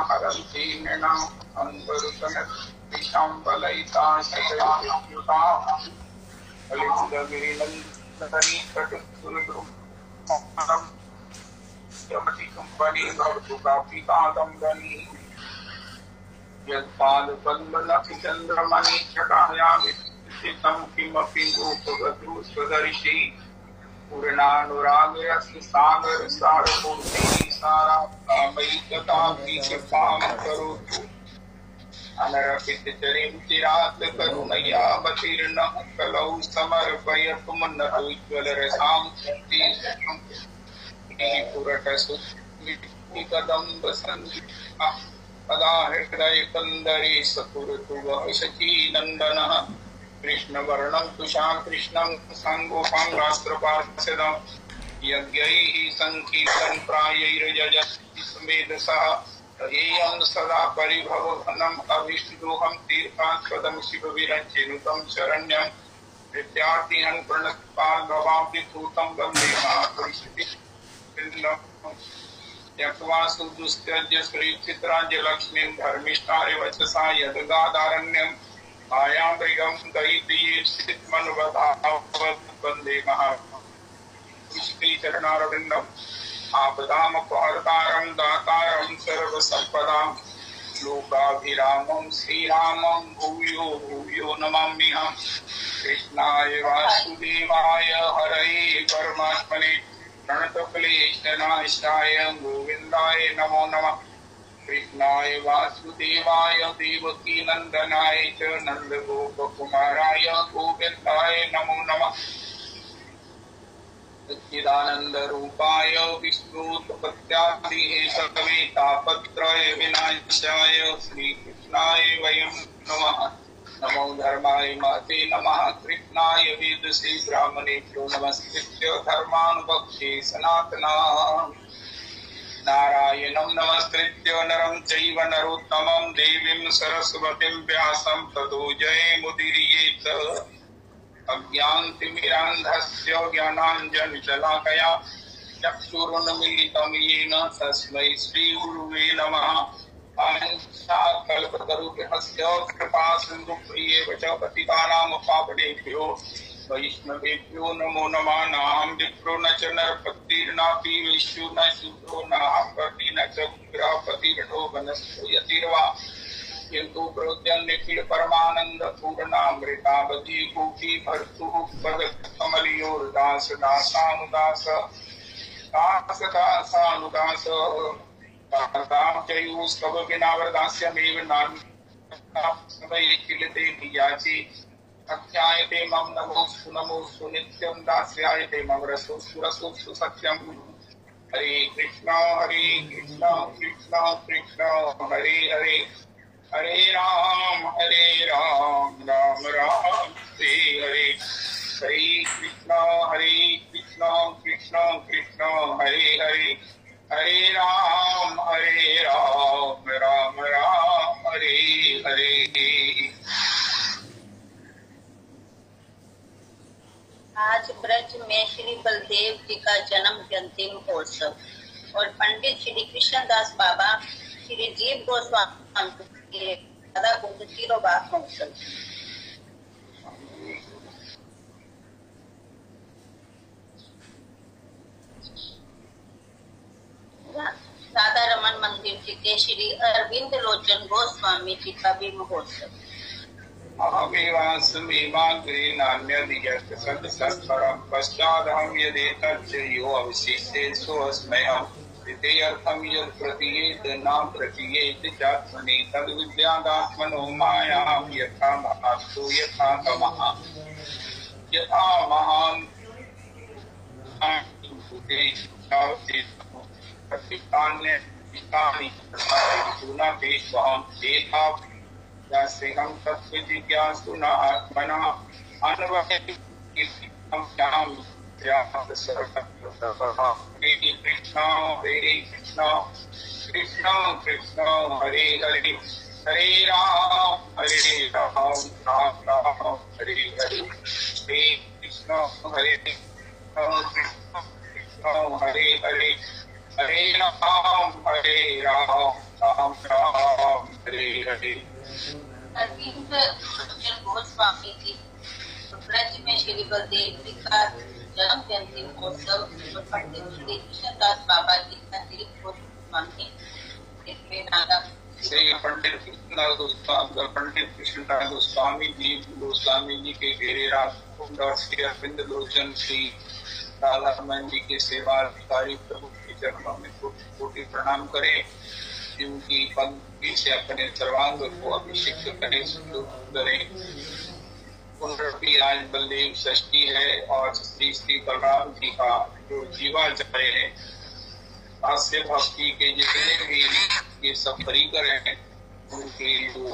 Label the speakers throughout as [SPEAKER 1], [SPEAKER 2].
[SPEAKER 1] हरन्ति नृणाम् अम्बरुतनः बलयिता सकलयुक्ता कलिन्दगिरिनन्दनी कटुकुलद्रुमं यमतिकुम्भनी भवतु कापिकादम्बनी यत्पादपल्ललक्षचन्द्रमणिच्छटायां किमपि गोपवधू स्वदर्शी पूर्णानुरागरस्य सागर सारमूर्तिः सारामयि तथापि कृपां करोतु अनरपितचरिं चिरात् करुणयावतीर्णः कलौ समर्पयतु मुन्नतोज्ज्वलरसां पुरटसुकदम्बसन्धिः कदा हृदयकन्दरे सपुरतु वः शचीनन्दनः कृष्णवर्णं तुषां कृष्णं सङ्गोपाङ्गास्त्रपार्षदं यज्ञैः सङ्कीर्तनप्रायैर्यजति समेधसः हेयं सदा परिभवघनम् अभीष्टदोहं तीर्थास्पदं शिवविरञ्चिनुतं शरण्यं विद्यार्थिहं प्रणतपाद्भवामि भूतं वन्दे महापुरुषं त्यक्त्वा सुदुस्त्यज्य श्रीचित्राज्यलक्ष्मीं धर्मिष्ठाय वचसा यद्गादारण्यं मायामृगं दयितयेत्सिद्मन्वधावत् वन्दे महापुरुषचरणारविन्दम् आपदामपहर्तारं दातारं सर्वसम्पदां लोकाभिरामं श्रीरामं भूयो भूयो नमाम्यहम् कृष्णाय वासुदेवाय हरये परमात्मने प्रणतक्लेशनाशाय गोविन्दाय नमो नमः कृष्णाय वासुदेवाय देवकीनन्दनाय च नन्दगोपकुमाराय गोविन्दाय नमो नमः सच्चिदानन्दरूपाय विष्णुपत्यादिहेतवे तापत्रय विनाशाय श्रीकृष्णाय वयं नमः नमो धर्माय महते नमः कृष्णाय वेदसे ब्राह्मणेभ्यो नमस्कृत्य धर्मानुवक्ष्ये सनातनः नारायणं नमस्कृत्य नरं चैव नरोत्तमं देवीं सरस्वतीं व्यासं ततो जयमुदीरयेत् अज्ञानतिमिरान्धस्य ज्ञानाञ्जनशलाकया चक्षुरुन्मीलितं येन तस्मै श्रीगुरुवे नमः कल्पतरुभ्यश्च कृपासिन्धुभ्येव च पतितानां पावनेभ्यो वैष्णवेभ्यो नमो नमः नाहं विप्रो न च नरपतिर्नापि वैश्यो न शूद्रो नाहंपति न च गृहपतिर्नो वनस्पति यतिर्वा किन्तु प्रोद्यन्निखिल परमानंद पूर्णामृतावधि कोटि भर्तुः पदकमलियोर्दास दासानुदास दास दासानुदास तां चयुस्तव विनावरदास्यमेव नान्ये किलते नियाचि अख्यायते मम नमोस्तु नमोस्तु नित्यं दास्यायते मम रसोस्तु रसोस्तु सत्यं हरे कृष्णा कृष्णा कृष्णा हरे हरे हरे राम राम राम हरे हरे हरे कृष्णा कृष्णा कृष्णा हरे हरे हरे राम राम हरे हरे।
[SPEAKER 2] आज ब्रज में श्री बलदेव जी का जन्म जयंती महोत्सव और पंडित श्री कृष्णदास बाबा श्री जीव गोस्वामी के दादा गुंज तिरोबाग महोत्सव। राधा रमन मंदिर जी के श्री अरविंद लोचन गोस्वामी जी का भी महोत्सव।
[SPEAKER 1] अहमेवास्मीमाग्रे नान्यदियत् सत्सत्परं पश्चादहं यदेतच्च यो अवशिष्टे सोऽस्म्यहम् द्वितीयर्थं यत् प्रतीयेत न प्रतीयेत चात्मनि तद्विद्यादात्मनो मायां यथा महास्तु यथा तमः यथा महान् हम तत्व जिज्ञासु न आत्मना अनुभवे कृष्ण कृष्ण कृष्ण हरे हरे हरे राम राम राम हरे हरे हरे कृष्ण हरे कृष्ण कृष्ण हरे हरे हरे राम राम राम हरे हरे।
[SPEAKER 2] अरविंद गोस्वामी जी ब्रज में श्री बलदेव जी का जन्म जयंती महोत्सव और पंडित श्री कृष्णदास बाबा जी का दिलीप गोस्वामी
[SPEAKER 1] श्री पंडित कृष्णदास गोस्वामी जी के घेरे राजकुंड और श्री अरविंद लोचन श्री राधारमन जी के सेवा अधिकारी प्रभु के चरणों में कोटि प्रणाम करें। जिनकी पंक्ति से अपने सर्वांग को अभिषेक करें, करें। पुनरपि आज बलदेव षष्ठी है और श्री बलराम जी का जो जीवाचार्य है, हास्य भक्ति के जितने भी ये सब परिकर हैं, उनके जो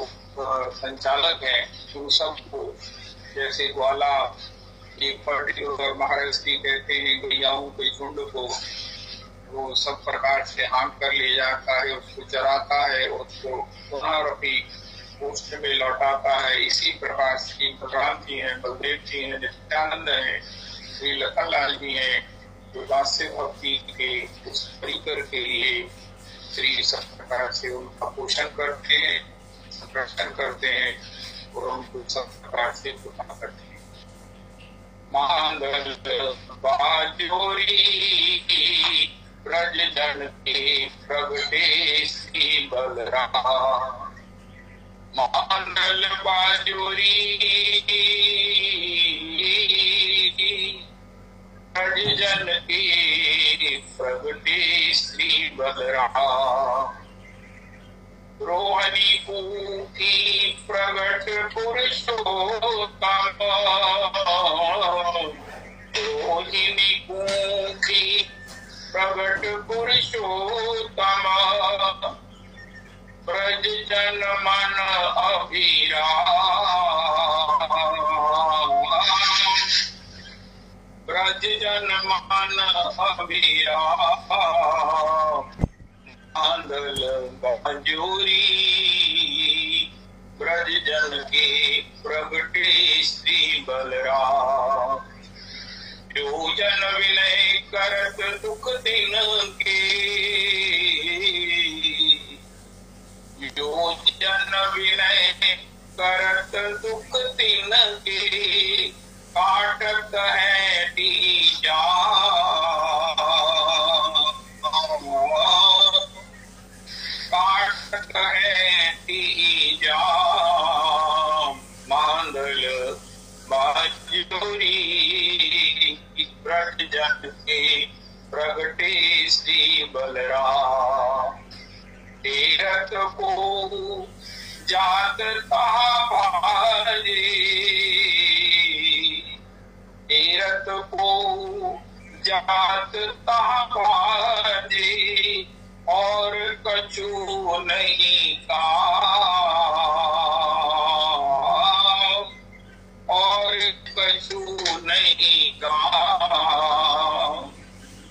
[SPEAKER 1] संचालक हैं, तो सबको जैसे ग्वाला एक पर्टिकुलर महाराष्ट्री कहते हैं गैयाओं के झुंड को वो सब प्रकार से हाँक कर ले जाता है, उसको चराता है, उसको पुनरपि पोस्ट में लौटाता है। इसी प्रकार श्री बलराम जी हैं, बलदेव जी हैं, नित्यानंद हैं, श्री लखनलाल जी हैं, जो दास्य भक्ति के उस परिकर के लिए श्री सब प्रकार से उनका पोषण करते हैं, संरक्षण करते हैं और उनको सब प्रकार से पूरा करते हैं। मांगल बाजोरी ब्रज जन के प्रगटे श्री बलराम। मांगल बाजोरी ब्रज जन के प्रगटे श्री बलराम। रोहिणी की प्रगट पुरुषोत्तम, रोहिणी की प्रगट पुरुषोत्तम, ब्रज जन मन अभिराम, ब्रज जन मन अभिराम। मांगल बाजोरी ब्रज जन के प्रगटे श्री बलराम। जो जन विनय करत दुख दिन के, जो जन विनय करत दुख दिन के, काटत है तीजा, काटत है तीजा। मांगल बाजोरी ब्रज जन के प्रगटे श्री बलराम। तीरथ को जात भाजे, तीरथ को जात भाजे, और कछु नहीं काम, और कछु नहीं काम।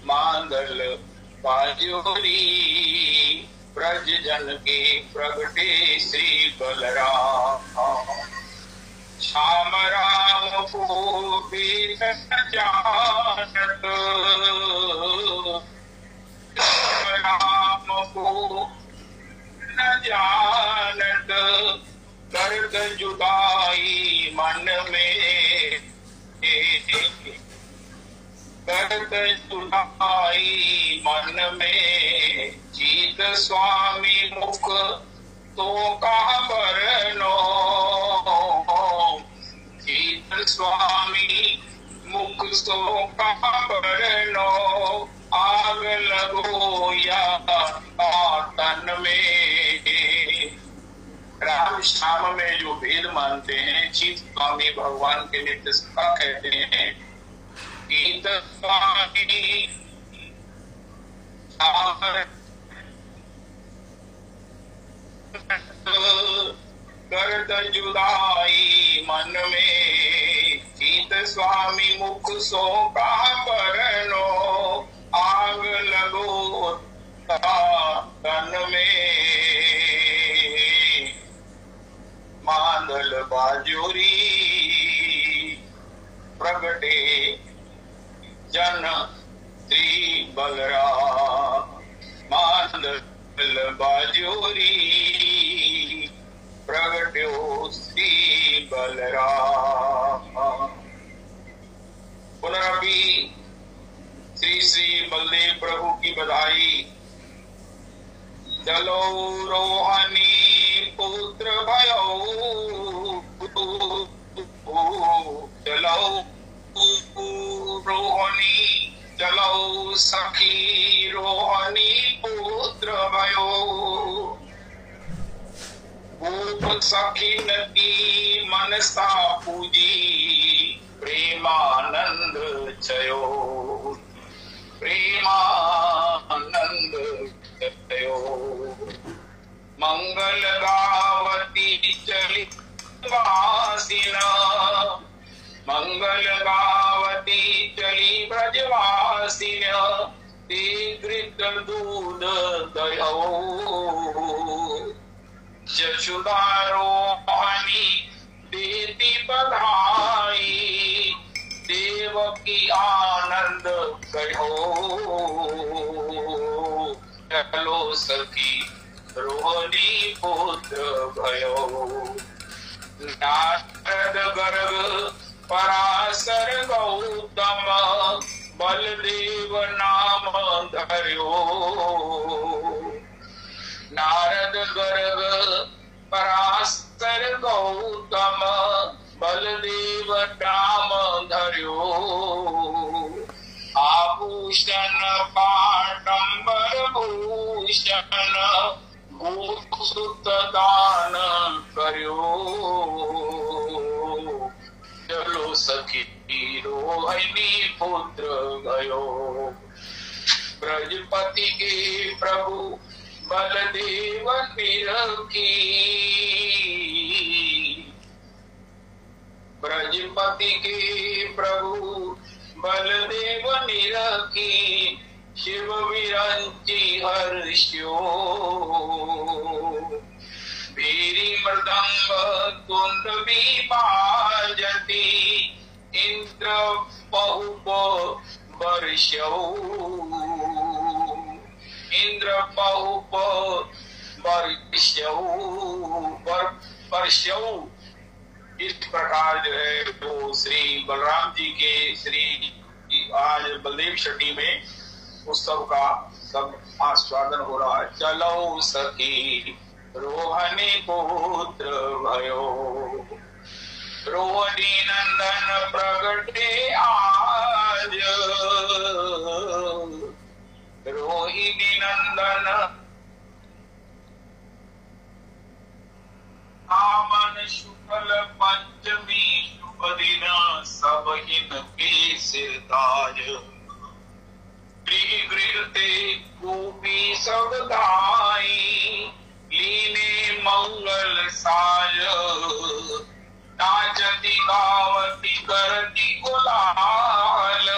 [SPEAKER 1] मांगल बाजोरी ब्रज जन के प्रगटे श्री बलराम। श्याम राम को भी जानत, राम को न जानत, दर्द जुदाई मन में, दर्द जुदाई मन में। जीत स्वामी मुख तो कहा बरनो, जीत स्वामी मुख तो कहा बरनो, आग लगो या तन में। राम श्याम में जो भेद मानते हैं, जीत स्वामी भगवान के नित्य सखा कहते हैं। जीत स्वामी गर्द जुदाई मन में, जीत स्वामी मुख सो का बरनो, आग लगो तन में। मांगल बाजोरी प्रगटे जन श्री बलराम। बाजोरी प्रगट्यो श्री बलराम। पुनरपि श्री श्री बलदेव प्रभु की बधाई। चलो रोहानी पुत्र भयो, चलो रोहनी, चलो सखी रोहनी पुत्र भयो। गोप सखी नदी मनसा पूजी, प्रेमानंद चयो, प्रेमानंद चयो। मंगल गावती चली वासिना, मंगल गावती चली ब्रजवासिन्य, ते घृत दूध दयो। यशोदा रोहिणी देती बधाई, देवकी आनंद कहो। चलो सखी रोहिणी पुत्र भयो। नारद गर्ग पराशर गौतम, बलदेव नाम धर्यो। नारद गर्ग पराशर गौतम, बलदेव नाम धर्यो। आभूषण पाटंबर भूषण, गोसुत दान कर्यो। चलो सखी रोहिणी पुत्र भयो। ब्रजपति के प्रभु बलदेव निरखी, ब्रजपति के प्रभु बलदेव निरखी, शिव विरंची हर्ष्यो। भीरी मृदंग कुंडवी बाजती, इंद्र पहुप वर्ष्यो, इंद्र पहुप वर्ष्यो। इस प्रकार जो है वो श्री बलराम जी के श्री आज बलदेव षठी में उत्सव का सब आस्वादन हो रहा है। चलो सखी रोहिणी पुत्र भयो। रोहिणी नंदन प्रगटे आज, रोहिणी नंदन आमन शुक्ल पंचमी शुभ दिन, सब हिन के सिर ताज। गृह गृह ते गोपी सब गाई, लीने मंगल साज। नाचती गावती करती गुलाल,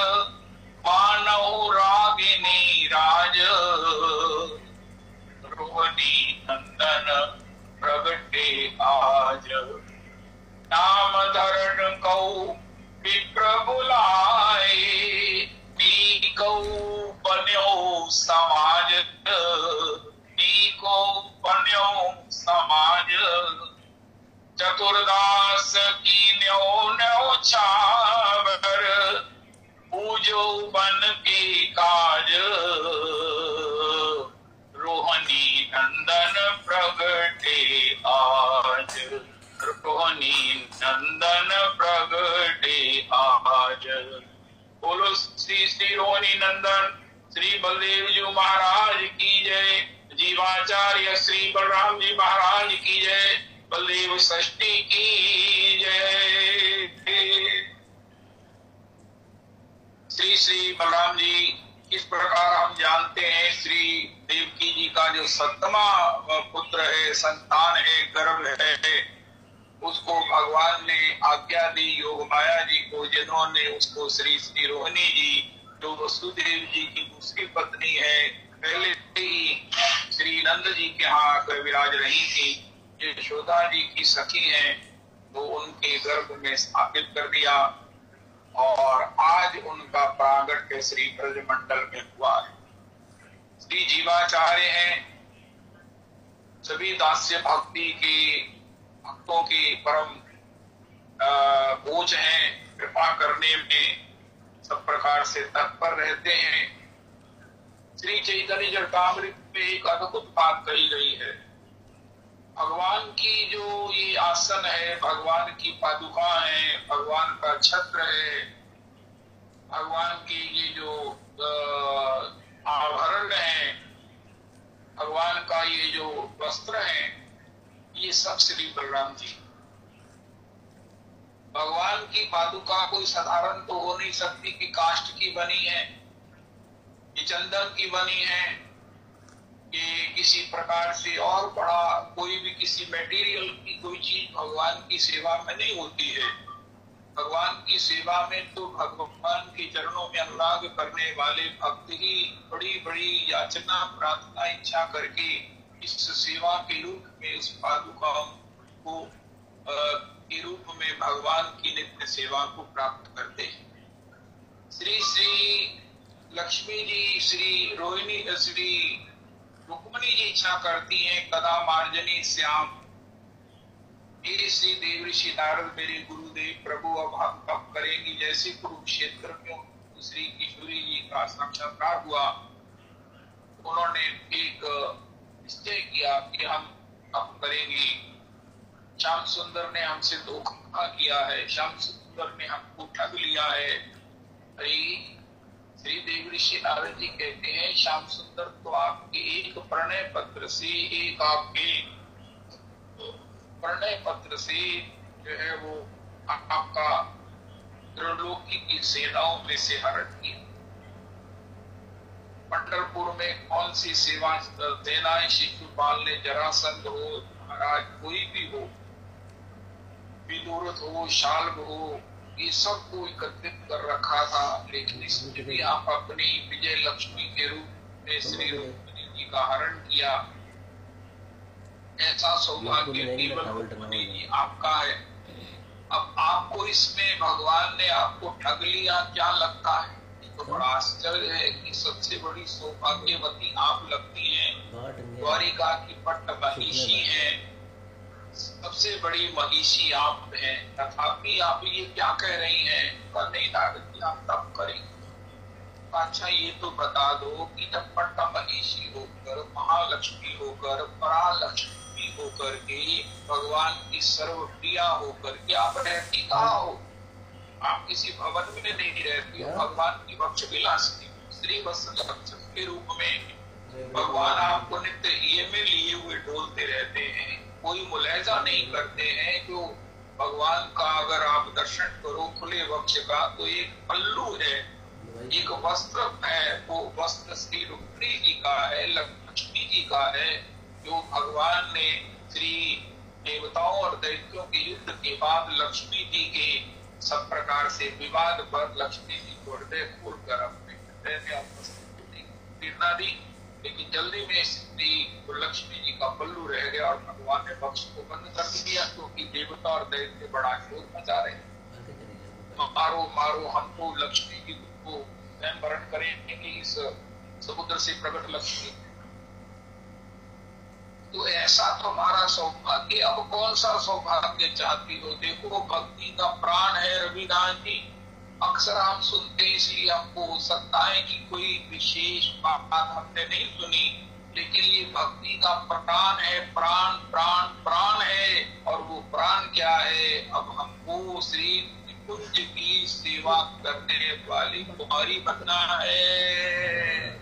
[SPEAKER 1] मानव रागिनी राज। रोहिणी नंदन प्रगटे आज, नाम धरण कौ विप्र बुलाए। नीको बन्यो समाज, नीको बन्यो समाज। चतुर्दास की न्यो न्यो छावर, पूजो बन के काज। रोहिणी नंदन प्रगटे आज, रोहिणी नंदन प्रगटे आज। बोलो श्री श्री रोहिणी नंदन श्री बलदेव जी महाराज की जय। जीवाचार्य श्री बलराम जी महाराज की जय। बलदेव षष्ठी की जय। श्री श्री बलराम जी इस प्रकार हम जानते हैं श्री देवकी जी का जो 7वां पुत्र है, संतान है, गर्भ है, उसको भगवान ने आज्ञा दी योग माया जी को, जिन्होंने उसको श्री श्री रोहिणी जी जो वसुदेव जी की दूसरी पत्नी है, पहले ही श्री नंद जी के यहाँ आकर विराज रही थी, यशोदा जी की सखी हैं, तो उनके गर्भ में स्थापित कर दिया और आज उनका प्रागट्य श्री ब्रजमंडल में हुआ है। श्री जीवाचार्य हैं सभी दास्य भक्ति के भक्तों के परम बोझ हैं, कृपा करने में सब प्रकार से तत्पर रहते हैं। श्री चैतन्य चरितामृत में एक अद्भुत बात कही गई है। भगवान की जो ये आसन है, भगवान की पादुका है, भगवान का छत्र है, भगवान की ये जो आभरण है, भगवान का ये जो वस्त्र है, ये सब श्री बलराम जी। भगवान की पादुका कोई साधारण तो हो नहीं सकती कि काष्ठ की बनी है, ये चंदन की बनी है, ये किसी प्रकार से और बड़ा कोई भी किसी मटेरियल की कोई चीज भगवान की सेवा में नहीं होती है। भगवान की सेवा में तो भगवान के चरणों में अनुराग करने वाले भक्त ही बड़ी बड़ी याचना प्रार्थना इच्छा करके इस सेवा के रूप में इस पादुका को के रूप में भगवान की नित्य सेवा को प्राप्त करते हैं। श्री श्री लक्ष्मी जी, श्री रोहिणी, श्री रुक्मणी जी इच्छा करती हैं कदा मार्जनी श्याम। हे श्री देव ऋषि नारद मेरे गुरुदेव प्रभु अब हम कब करेंगी। जैसे कुरुक्षेत्र में श्री किशोरी जी का साक्षात्कार हुआ, उन्होंने एक निश्चय किया कि हम अब करेंगे। श्याम सुंदर ने हमसे धोखा किया है, श्याम सुंदर ने हमको ठग लिया है। श्री देव ऋषि नारद जी कहते हैं श्याम सुंदर तो आपके एक प्रणय पत्र से, एक आपके प्रणय पत्र से जो है वो आपका त्रिलोकी की सेनाओं में से हरण किया। पंढरपुर में कौन सी सेवा सेनाएं शिशुपाल ने, जरासंध हो, महाराज कोई भी हो, विदुरथ हो, शाल्व हो, ये सबको एकत्रित कर रखा था। लेकिन इसमें भी आप अपनी विजय लक्ष्मी के रूप में श्री रुक्मिणी जी का हरण किया। ऐसा सौभाग्य केवल रुक्मिणी जी आपका है। अब आपको इसमें भगवान ने आपको ठग लिया, क्या लगता है? तो बड़ा आश्चर्य है कि सबसे बड़ी सौभाग्यवती आप लगती हैं, द्वारिका की पट्ट महिषी है, सबसे बड़ी महिषी आप हैं, तथापि आप ये क्या कह रही हैं? नहीं नारद जी आप तब करेंगे। अच्छा ये तो बता दो कि जब पट्ट महिषी होकर, महालक्ष्मी होकर, परालक्ष्मी होकर के, भगवान की सर्वप्रिया होकर के आप रहती कहाँ हो? आप किसी भवन में नहीं रहती हो, भगवान की वक्ष विलासिनी श्री वत्स के रूप में भगवान आपको नित्य ये में लिए हुए डोलते रहते हैं, कोई मुलायजा नहीं करते हैं। जो भगवान का अगर आप दर्शन करो खुले वक्ष का, तो एक पल्लू है, एक वस्त्र है, वो वस्त्र श्री रुक्मिणी जी का है, लक्ष्मी जी का है, जो भगवान ने श्री देवताओं और दैत्यों के युद्ध के बाद लक्ष्मी जी के सब प्रकार से विवाद पर लक्ष्मी जी को हृदय खोलकर अपने हृदय में प्रेरणा दी। लेकिन जल्दी में श्री लक्ष्मी जी का पल्लू रह गया और भगवान ने वक्ष को बंद कर दिया, क्योंकि देवता और दैत्य बड़ा शोर मचा रहे हैं, मारो मारो हमको, लक्ष्मी जी को स्वयं वरण करेंगे इस समुद्र से प्रकट लक्ष्मी। तो ऐसा तुम्हारा सौभाग्य, अब कौन सा सौभाग्य चाहती हो? देखो भक्ति का प्राण है रविदास जी, अक्सर हम सुनते हैं, इसलिए हमको हो सकता है कि कोई विशेष बात हमने नहीं सुनी, लेकिन ये भक्ति का प्राण है, प्राण प्राण प्राण है। और वो प्राण क्या है? अब हमको श्री निकुंज की सेवा करने वाली कुमारी बनना है।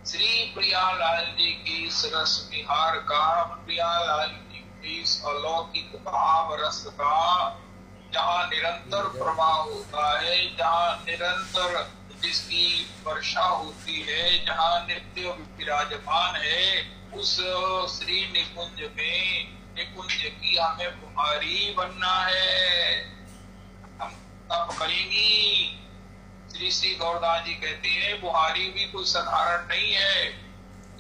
[SPEAKER 1] श्री प्रियालाल जी की सरस विहार का, प्रियालाल जी की अलौकिक भाव रस का, जहाँ निरंतर प्रवाह होता है, जहाँ निरंतर जिसकी वर्षा होती है, जहाँ नित्य विराजमान है, उस श्री निकुंज में, निकुंज की हमें कुमारी बनना है। हम तब करेंगी। श्री श्री गौरदास जी कहते हैं बुहारी भी कोई साधारण नहीं है।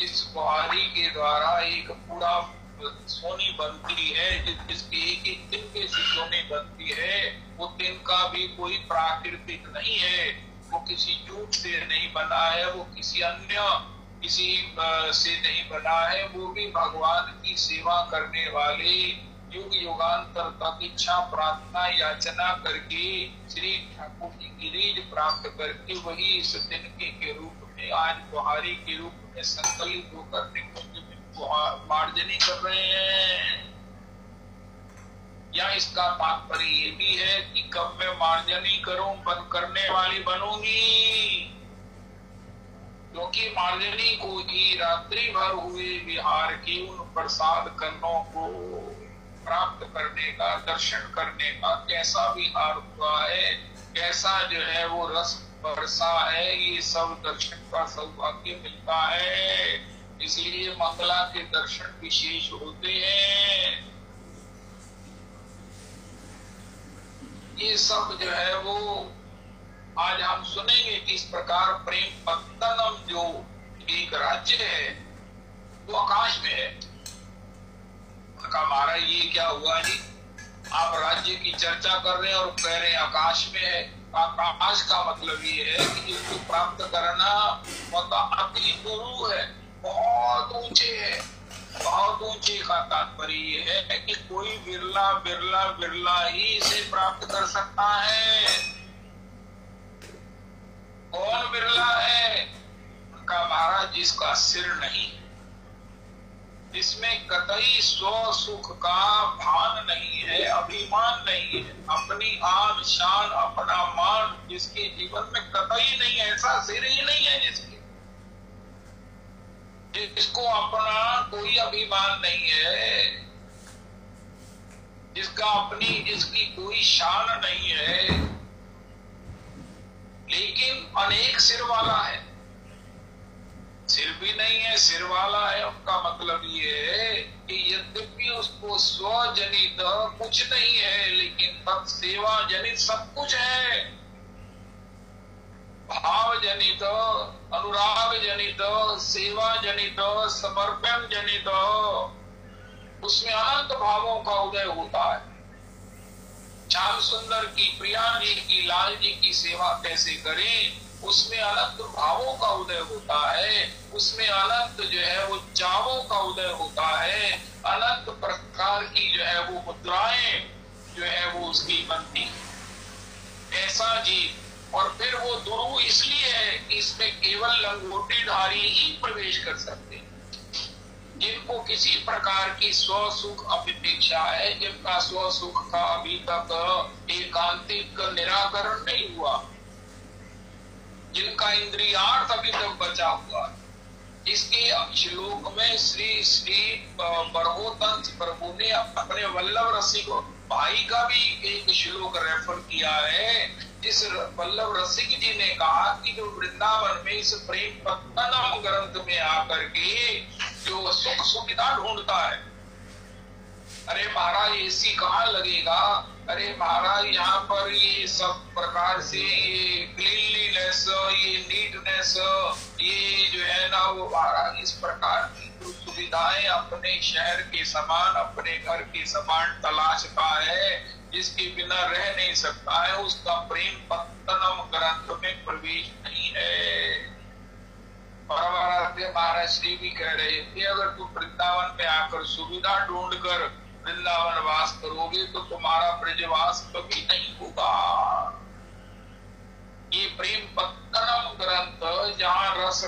[SPEAKER 1] इस बुहारी के द्वारा एक पूरा सोनी बनती है, जिसके एक तिनके से सोनी बनती है। वो तिनका भी कोई प्राकृतिक नहीं है, वो किसी जूट से नहीं बना है, वो किसी अन्य किसी से नहीं बना है, वो भी भगवान की सेवा करने वाले युग युगांतर तक इच्छा प्रार्थना याचना करके श्री ठाकुर जी की रीझ प्राप्त करके वही इस तिनके के रूप में आज बुहारी के रूप में संकलित होकर मार्जनी कर रहे हैं। या इसका तात्पर्य ये भी है कि कब मैं मार्जनी करूं, बंद करने वाली बनूंगी, क्योंकि मार्जनी को ही रात्रि भर हुए विहार की उन प्रसाद कन्नों को प्राप्त करने का, दर्शन करने का कैसा विहार हुआ है, कैसा जो है वो रस बरसा है, ये सब दर्शन का सौभाग्य मिलता है। इसलिए मंगला के दर्शन विशेष होते हैं। ये सब जो है वो आज हम सुनेंगे कि इस प्रकार प्रेम पत्तनम जो एक राज्य है वो आकाश में है। उनका हमारा ये क्या हुआ जी, आप राज्य की चर्चा कर रहे हैं और कह रहे हैं आकाश में है। आकाश का मतलब ये है कि इसको प्राप्त करना मतलब अति गुरु है, बहुत ऊंचे है। बहुत ऊंचे का तात्पर्य ये है कि कोई बिरला बिरला बिरला ही इसे प्राप्त कर सकता है। कौन बिरला है? उनका महाराज जिसका सिर नहीं, जिसमें कतई स्व सुख का भान नहीं है, अभिमान नहीं है, अपनी आन शान अपना मान जिसके जीवन में कतई नहीं, ऐसा सिर ही नहीं है जिसको अपना कोई अभिमान नहीं है, जिसका अपनी जिसकी कोई शान नहीं है, लेकिन अनेक सिर वाला है। सिर भी नहीं है, सिर वाला है। उनका मतलब ये है कि यद्यपि उसको स्वजनित कुछ नहीं है, लेकिन तत्सेवा जनित सब कुछ है। भाव जनित, अनुराग जनित, सेवा जनित, समर्पण जनित, उसमें अनंत भावों का उदय होता है। श्याम सुंदर की, प्रिया जी की, लाल जी की सेवा कैसे करें, उसमें अनंत भावों का उदय होता है। उसमें अनंत जो है वो चावों का उदय होता है। अनंत प्रकार की जो है वो मुद्राएं जो है वो उसकी बनती ऐसा जी। और फिर वो दुरु इसलिए है कि इसमें केवल लंगोटीधारी ही प्रवेश कर सकते हैं, जिनको किसी प्रकार की स्व सुख अपेक्षा है, जिनका स्व सुख का अभी तक एकांतिक निराकरण नहीं हुआ, जिनका इंद्रियार्थ अभी तक बचा हुआ। इसके श्लोक में श्री श्री बरहोतंस प्रभु ने अपने वल्लभ रसिक भाई का भी एक श्लोक रेफर किया है, जिस वल्लभ रसिक जी ने कहा कि जो वृंदावन में इस प्रेम पत्तनम ग्रंथ में आकर के जो सुख सुविधा ढूंढता है, अरे महाराज एसी कहाँ लगेगा, अरे महाराज यहाँ पर ये सब प्रकार से ये क्लीनलीनेस, ये नीटनेस, ये जो है ना वो महाराज इस प्रकार की जो सुविधाएं अपने शहर के समान, अपने घर के समान तलाशता है, जिसके बिना रह नहीं सकता है, उसका प्रेम पत्तनम ग्रंथ में प्रवेश नहीं है। और महाराज श्री भी कह रहे थे, अगर तुम वृंदावन में आकर सुविधा ढूंढकर वृंदावन वास करोगे तो तुम्हारा ब्रजवास कभी नहीं होगा। ये प्रेम पत्तनम ग्रंथ जहाँ रस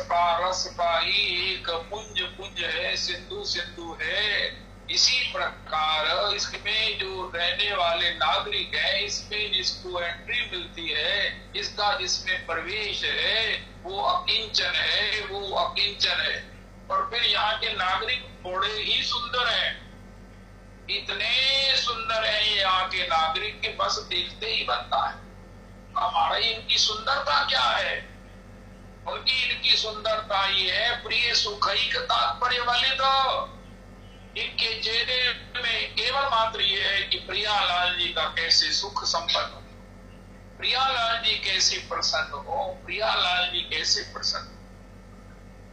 [SPEAKER 1] का ही एक पुंज पुंज है, सिंधु सिंधु है, इसी प्रकार इसमें जो रहने वाले नागरिक हैं, इसमें जिसको एंट्री मिलती है, इसका जिसमें प्रवेश है वो अकिंचन है, वो अकिंचन है। और फिर यहाँ के नागरिक बड़े ही सुंदर हैं, इतने सुंदर है यहाँ के नागरिक के बस देखते ही बनता है। हमारा इनकी सुंदरता क्या है? इनकी सुंदरता ये है प्रिय सुखई का तात्पर्य वाले तो इनके चेहरे में केवल मात्र ये है कि प्रियालाल जी का कैसे सुख संपन्न हो, प्रियालाल जी कैसे प्रसन्न हो, प्रियालाल जी कैसे प्रसन्न,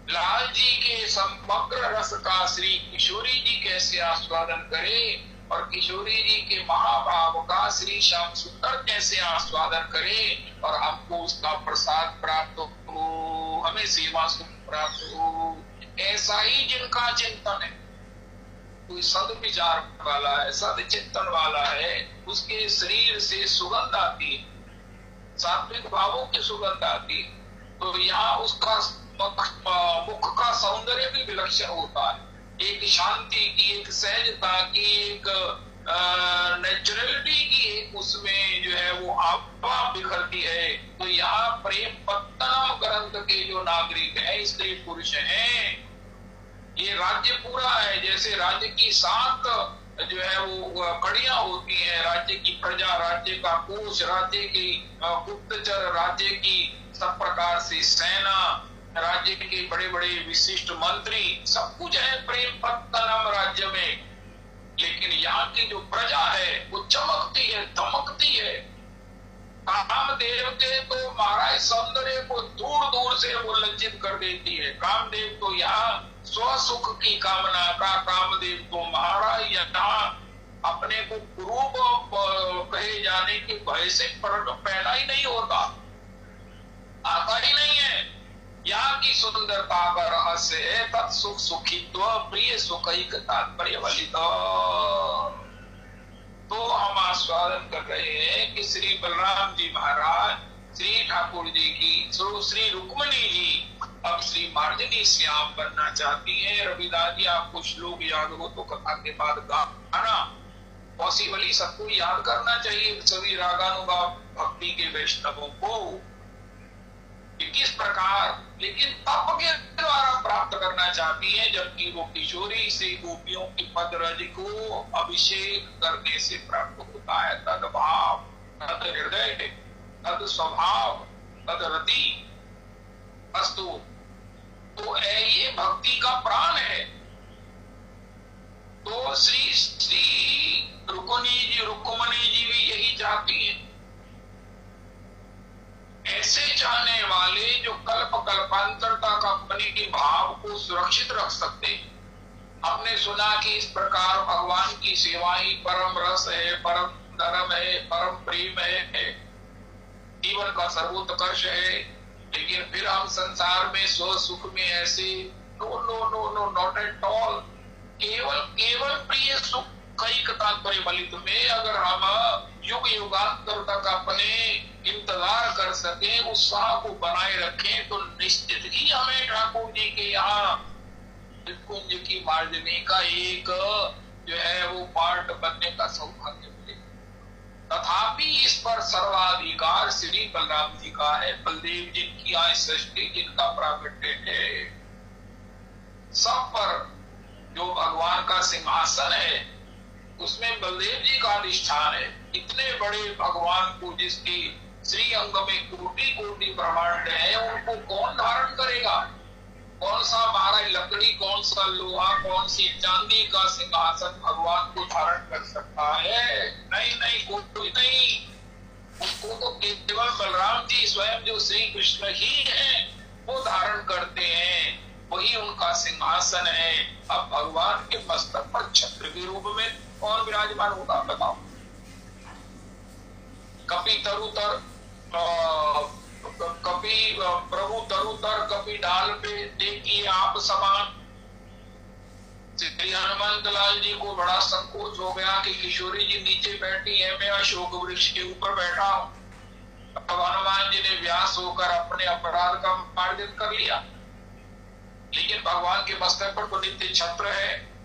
[SPEAKER 1] लाल जी के समग्र रस का श्री किशोरी जी कैसे आस्वादन करे, और किशोरी जी के महाभाव का श्री श्याम सुंदर कैसे आस्वादन करे, और हमको उसका प्रसाद प्राप्त हो, हमें सेवा सुख प्राप्त हो। ऐसा ही जिनका चिंतन है, कोई सद विचार वाला है, सद चिंतन वाला है, उसके शरीर से सुगंध आती है, सात्विक भावों की सुगंध आती है, तो यहाँ उसका मुख का सौंदर्य भी विलक्षण होता है, एक शांति की, एक सहजता की, एक नेचुरलिटी की, एक उसमें जो है वो आभा बिखरती है। तो यहाँ प्रेम पत्तनम ग्रंथ के जो नागरिक हैं, स्त्री पुरुष हैं, ये राज्य पूरा है। जैसे राज्य की 7 जो है वो कड़ियां होती हैं, राज्य की प्रजा, राज्य का कोष, राज्य की गुप्तचर, राज्य की सब प्रकार से सेना, राज्य के बड़े बड़े विशिष्ट मंत्री, सब कुछ है प्रेम पत्तनम राज्य में। लेकिन यहाँ की जो प्रजा है वो चमकती है, दमकती है। कामदेव के तो महाराज सौंदर्य को दूर दूर से वो लज्जित कर देती है। कामदेव तो यहाँ स्वसुख की कामना का, कामदेव तो महाराज यहाँ अपने को कुरूप कहे जाने के भय से पैदा ही नहीं होता, आता ही नहीं है। यहाँ की सुंदरता का रहस्य है तत्सुख सुखित्व प्रिय सुखिक तात्पर्य वाली। तो हम आस्वादन कर रहे हैं कि श्री बलराम जी महाराज, श्री ठाकुर जी की, श्री रुक्मणी जी अब श्री मार्जनी श्याम बनना चाहती हैं। रविदास जी आपको श्लोक याद हो तो कथा के बाद गाना पॉसिबली सबको याद करना चाहिए, सभी रागानुगा भक्ति के वैष्णवों को, किस प्रकार लेकिन तप के द्वारा प्राप्त करना चाहती है, जबकि वो किशोरी से गोपियों की पद रज को अभिषेक करने से प्राप्त होता है। तद भाव, तद हृदय, तद स्वभाव, तद रति अस्तु। तो ये भक्ति का प्राण है। तो श्री रुक्मणी जी भी यही चाहती है। ऐसे चाहने वाले जो कल्प कल्पांतर तक अपने के भाव को सुरक्षित रख सकते हैं। हमने सुना कि इस प्रकार भगवान की सेवा ही परम रस है, परम धर्म है, परम प्रेम है, जीवन का सर्वोत्कर्ष है। लेकिन फिर हम संसार में स्व सुख में ऐसे no no no no not at all, केवल प्रिय सुख कई तात्पर्य बलित में अगर हम युग युगांतर तक अपने इंतजार कर सके, उत्साह को बनाए रखें, तो निश्चित ही हमें ठाकुर जी के यहाँ कुंज की मार्जनी का एक जो है वो पार्ट बनने का सौभाग्य मिलेगा। तथापि इस पर सर्वाधिकार श्री बलराम जी का है। बलदेव जिनकी आय सृष्टि, जिनका प्रागट्य है, सब पर जो भगवान का सिंहासन है उसमें बलदेव जी का अधिष्ठान है। इतने बड़े भगवान को जिसकी श्री अंग में कोटि कोटि ब्रह्मांड है, उनको कौन धारण करेगा? कौन सा महाराज लकड़ी, कौन सा लोहा, कौन सी चांदी का सिंहासन भगवान को धारण कर सकता है? नहीं, कोई नहीं। उसको तो केवल बलराम जी स्वयं जो श्री कृष्ण ही है वो धारण करते हैं, वही उनका सिंहासन है। अब भगवान के मस्तक पर छत्र के रूप में कौन विराजमान होगा बताओ? कपि तरुतर, कपि प्रभु तरुतर, कपि ढाल पे देखिए आप समान। श्री हनुमंत लाल जी को बड़ा संकोच हो गया कि किशोरी जी नीचे बैठी है, मैं अशोक वृक्ष के ऊपर बैठा हूं। अब हनुमान जी ने व्यास होकर अपने अपराध का मार्जन कर लिया। लेकिन भगवान के मस्तक पर तो नित्य छत्र है।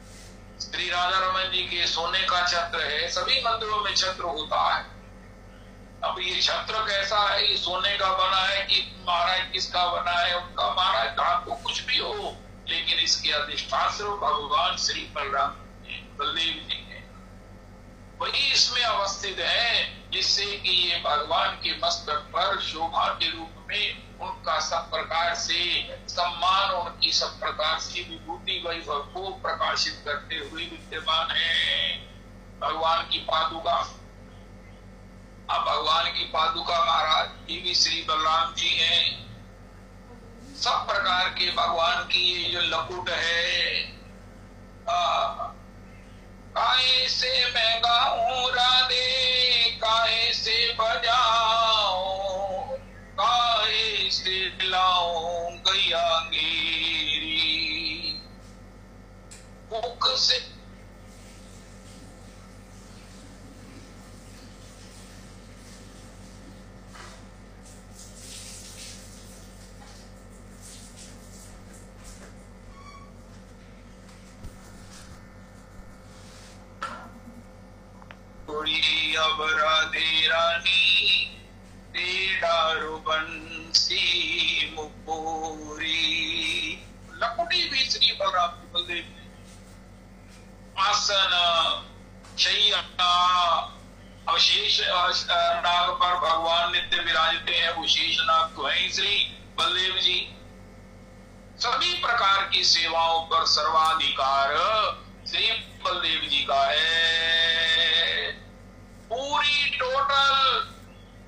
[SPEAKER 1] श्री राधा रमन जी के सोने का छत्र है, सभी मंदिरों में छत्र होता है। अब ये छत्र कैसा है? ये सोने का बना है कि महाराज किसका बना है? उनका महाराज कहा तो कुछ भी हो, लेकिन इसके अधिष्ठान भगवान श्री बलराम बलदेव जी है, वही इसमें अवस्थित है, जिससे कि ये भगवान के मस्तक पर शोभा के रूप में उनका सब प्रकार से सम्मान, उनकी सब प्रकार से विभूति वैभव को प्रकाशित करते हुए विद्यमान है। भगवान की पादुका, अब भगवान की पादुका महाराज ये भी श्री बलराम जी हैं। सब प्रकार के भगवान की ये जो लकुट है, काहे से मैं गाऊं राधे, काहे से बजाऊं, काहे से लाऊं गैया गेरी। से अब राधे रानी तेरा बंसी मुपोरी। लकुटी भी श्री बलराम बलदेव आसन शैया अवशेष नाग पर भगवान नित्य विराजते हैं। वो शेष नाग तो है श्री बलदेव जी। सभी प्रकार की सेवाओं पर सर्वाधिकार श्री बलदेव जी का है। पूरी टोटल